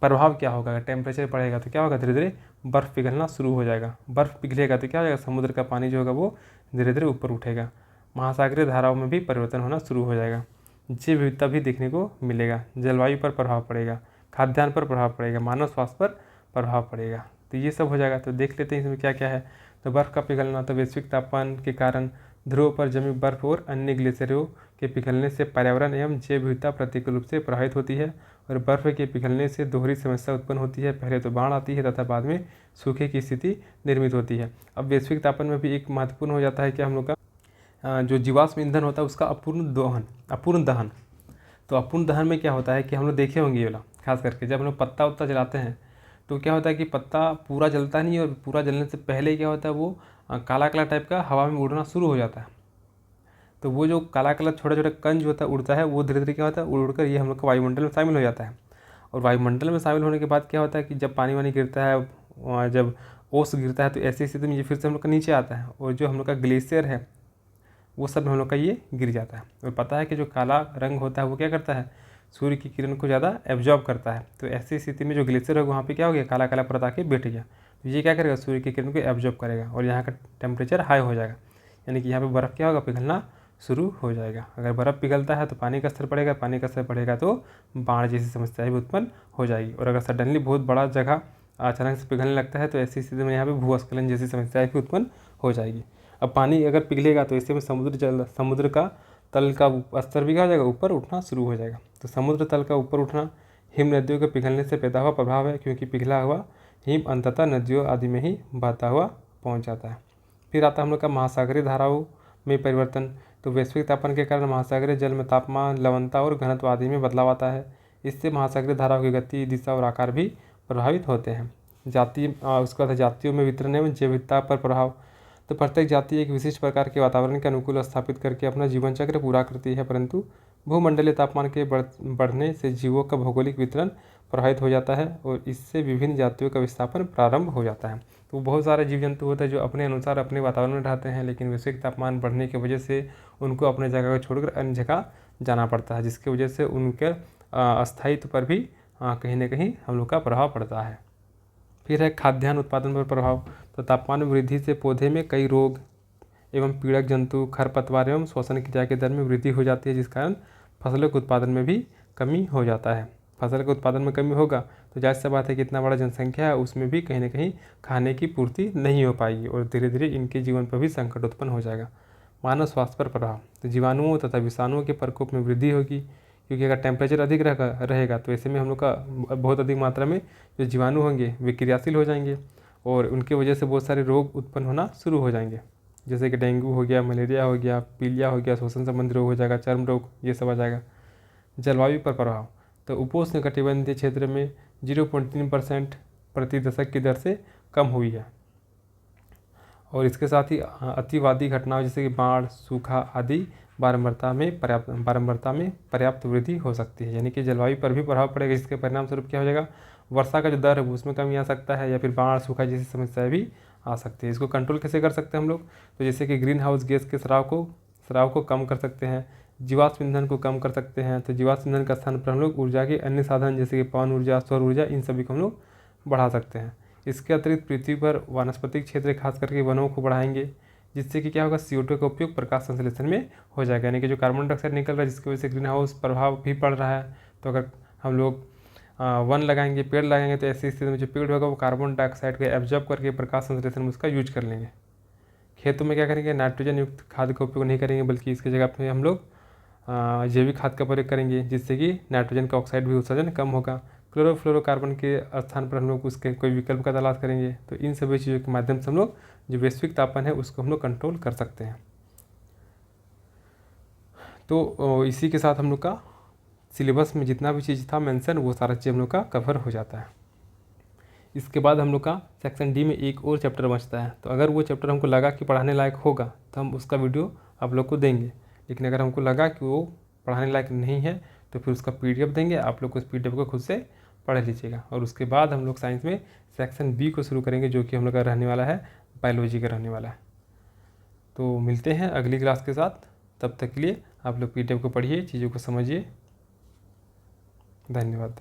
प्रभाव क्या होगा, अगर टेम्परेचर बढ़ेगा तो क्या होगा, धीरे धीरे बर्फ़ पिघलना शुरू हो जाएगा। बर्फ़ पिघलेगा तो क्या हो जाएगा, समुद्र का पानी जो होगा वो धीरे धीरे ऊपर उठेगा। महासागरीय धाराओं में भी परिवर्तन होना शुरू हो जाएगा। जैव विविधता भी देखने को मिलेगा। जलवायु पर प्रभाव पड़ेगा, खाद्यान्न पर प्रभाव पड़ेगा, मानव स्वास्थ्य पर प्रभाव पड़ेगा। तो ये सब हो जाएगा। तो देख लेते हैं इसमें क्या क्या है। तो बर्फ़ का पिघलना, तो वैश्विक तापमान के कारण ध्रुवों पर जमी बर्फ और अन्य ग्लेशियरों के पिघलने से पर्यावरण एवं जैव विविधता प्रतिकूल रूप से प्रभावित होती है और बर्फ़ के पिघलने से दोहरी समस्या उत्पन्न होती है। पहले तो बाढ़ आती है तथा बाद में सूखे की स्थिति निर्मित होती है। अब वैश्विक तापमान में भी एक महत्वपूर्ण हो जाता है कि हम लोग का जो जीवाश्म ईंधन होता है उसका अपूर्ण दहन। तो अपूर्ण दहन में क्या होता है कि हम लोग देखे होंगे ये वाला, खास करके जब हम लोग पत्ता उत्ता जलाते हैं तो क्या होता है कि पत्ता पूरा जलता नहीं और पूरा जलने से पहले क्या होता है वो काला काला टाइप का हवा में उड़ना शुरू हो जाता है। तो वो जो काला काला छोटा छोटा कण जो होता है उड़ता है, वो धीरे धीरे क्या होता है उड़ उड़कर ये हम लोग का वायुमंडल में शामिल हो जाता है। और वायुमंडल में शामिल होने के बाद क्या होता है कि जब पानी वानी गिरता है, जब ओस गिरता है, तो ऐसी स्थिति में ये फिर से हम लोग का नीचे आता है और जो हम लोग का ग्लेशियर है वो सब हम लोग का ये गिर जाता है। और पता है कि जो काला रंग होता है वो क्या करता है, सूर्य की किरण को ज़्यादा एब्जॉर्ब करता है। तो ऐसी स्थिति में जो ग्लेशियर होगा वहाँ पे क्या हो गया, काला काला परत आके बैठ गया। तो ये क्या करेगा, सूर्य की किरण को एब्जॉर्ब करेगा और यहाँ का टेम्परेचर हाई हो जाएगा, यानी कि यहाँ पे बर्फ़ क्या होगा, पिघलना शुरू हो जाएगा। अगर बर्फ़ पिघलता है तो पानी का स्तर बढ़ेगा, पानी का स्तर बढ़ेगा तो बाढ़ जैसी समस्याएं भी उत्पन्न हो जाएगी। और अगर सडनली बहुत बड़ा जगह अचानक से पिघलने लगता है तो ऐसी स्थिति में यहाँ पे भूस्खलन जैसी समस्याएं भी उत्पन्न हो जाएगी। अब पानी अगर पिघलेगा तो इससे में समुद्र का तल का स्तर भी क्या हो जाएगा, ऊपर उठना शुरू हो जाएगा। तो समुद्र तल का ऊपर उठना हिम नदियों के पिघलने से पैदा हुआ प्रभाव है, क्योंकि पिघला हुआ हिम अंततः नदियों आदि में ही बहता हुआ पहुंच जाता है। फिर आता है हम लोग का महासागरीय धाराओं में परिवर्तन। तो वैश्विक तापमान के कारण महासागरीय जल में तापमान, लवणता और घनत्व आदि में बदलाव आता है। इससे महासागरीय धाराओं की गति, दिशा और आकार भी प्रभावित होते हैं। उसके बाद जातियों में वितरण एवं जैव विविधता पर प्रभाव। तो प्रत्येक जाति एक विशिष्ट प्रकार के वातावरण के अनुकूल स्थापित करके अपना जीवन चक्र पूरा करती है, परंतु भूमंडलीय तापमान के बढ़ने से जीवों का भौगोलिक वितरण प्रभावित हो जाता है और इससे विभिन्न जातियों का विस्थापन प्रारंभ हो जाता है। तो बहुत सारे जीव जंतु होते हैं जो अपने अनुसार अपने वातावरण में रहते हैं, लेकिन वैश्विक तापमान बढ़ने की वजह से उनको अपने जगह को छोड़कर अन्य जगह जाना पड़ता है, जिसकी वजह से उनके अस्थायित्व पर भी कहीं ना कहीं हम लोग का प्रभाव पड़ता है। फिर है खाद्यान्न उत्पादन पर प्रभाव। तो तापमान में वृद्धि से पौधे में कई रोग एवं पीड़क जंतु, खरपतवार एवं श्वसन क्रिया के दर में वृद्धि हो जाती है, जिस कारण फसलों के उत्पादन में भी कमी हो जाता है। फसल के उत्पादन में कमी होगा तो जाहिर सी बात है कि इतना बड़ा जनसंख्या है उसमें भी कहीं ना कहीं खाने की पूर्ति नहीं हो पाएगी और धीरे धीरे इनके जीवन पर भी संकट उत्पन्न हो जाएगा। मानव स्वास्थ्य पर प्रभाव। तो जीवाणुओं तथा विषाणुओं के प्रकोप में वृद्धि होगी, क्योंकि अगर टेम्परेचर अधिक रहेगा तो ऐसे में हम लोग का बहुत अधिक मात्रा में जो जीवाणु होंगे वे क्रियाशील हो जाएंगे और उनकी वजह से बहुत सारे रोग उत्पन्न होना शुरू हो जाएंगे, जैसे कि डेंगू हो गया, मलेरिया हो गया, पीलिया हो गया, श्वसन संबंधी रोग हो जाएगा, चर्म रोग, ये सब आ जाएगा। जलवायु पर प्रभाव। तो उपोष्णकटिबंधीय क्षेत्र में 0.3% प्रति दशक की दर से कम हुई है और इसके साथ ही अतिवादी घटनाओं जैसे कि बाढ़, सूखा आदि बारंबारता में पर्याप्त वृद्धि हो सकती है, यानी कि जलवायु पर भी प्रभाव पड़ेगा। इसके परिणाम स्वरूप क्या हो जाएगा, वर्षा का जो दर है उसमें कमी आ सकता है या फिर बाढ़, सूखा जैसी समस्याएं भी आ सकती है। इसको कंट्रोल कैसे कर सकते हैं हम लोग, तो जैसे कि ग्रीन हाउस गैस के स्राव को कम कर सकते हैं, जीवाश्म ईंधन को कम कर सकते हैं। तो जीवाश्म ईंधन का स्थान पर हम लोग ऊर्जा के अन्य साधन जैसे कि पवन ऊर्जा, सौर ऊर्जा, इन सभी को हम लोग बढ़ा सकते हैं। इसके अतिरिक्त पृथ्वी पर वानस्पतिक क्षेत्र खास करके वनों को बढ़ाएंगे, जिससे कि क्या होगा, CO2 का उपयोग प्रकाश संश्लेषण में हो जाएगा, यानी कि जो कार्बन डाइऑक्साइड निकल रहा है जिसकी वजह से ग्रीन हाउस प्रभाव भी पड़ रहा है। तो अगर हम लोग वन लगाएंगे, पेड़ लगाएंगे, तो ऐसी स्थिति में जो पेड़ होगा वो कार्बन डाइऑक्साइड को एब्जॉर्ब करके प्रकाश संश्लेषण में उसका यूज कर लेंगे। खेतों में क्या करेंगे, नाइट्रोजन युक्त खाद का उपयोग नहीं करेंगे, बल्कि इसकी जगह पे हम लोग जैविक खाद का प्रयोग करेंगे, जिससे कि नाइट्रोजन का ऑक्साइड भी उत्सर्जन कम होगा। क्लोरोफ्लोरोकार्बन के स्थान पर हम लोग उसके कोई विकल्प का तलाश करेंगे। तो इन सभी चीज़ों के माध्यम से हम लोग जो वैश्विक तापमान है उसको हम लोग कंट्रोल कर सकते हैं। तो इसी के साथ हम लोग का सिलेबस में जितना भी चीज़ था मेंशन, वो सारा चीज़ हम लोग का कवर हो जाता है। इसके बाद हम लोग का सेक्शन डी में एक और चैप्टर बचता है। तो अगर वो चैप्टर हमको लगा कि पढ़ाने लायक होगा तो हम उसका वीडियो आप लोग को देंगे, लेकिन अगर हमको लगा कि वो पढ़ाने लायक नहीं है तो फिर उसका PDF देंगे। आप लोग उस PDF को खुद से पढ़ लीजिएगा। और उसके बाद हम लोग साइंस में सेक्शन बी को शुरू करेंगे, जो कि हम लोग का रहने वाला है बायोलॉजी का रहने वाला है। तो मिलते हैं अगली क्लास के साथ। तब तक के लिए आप लोग PDF को पढ़िए, चीज़ों को समझिए। धन्यवाद।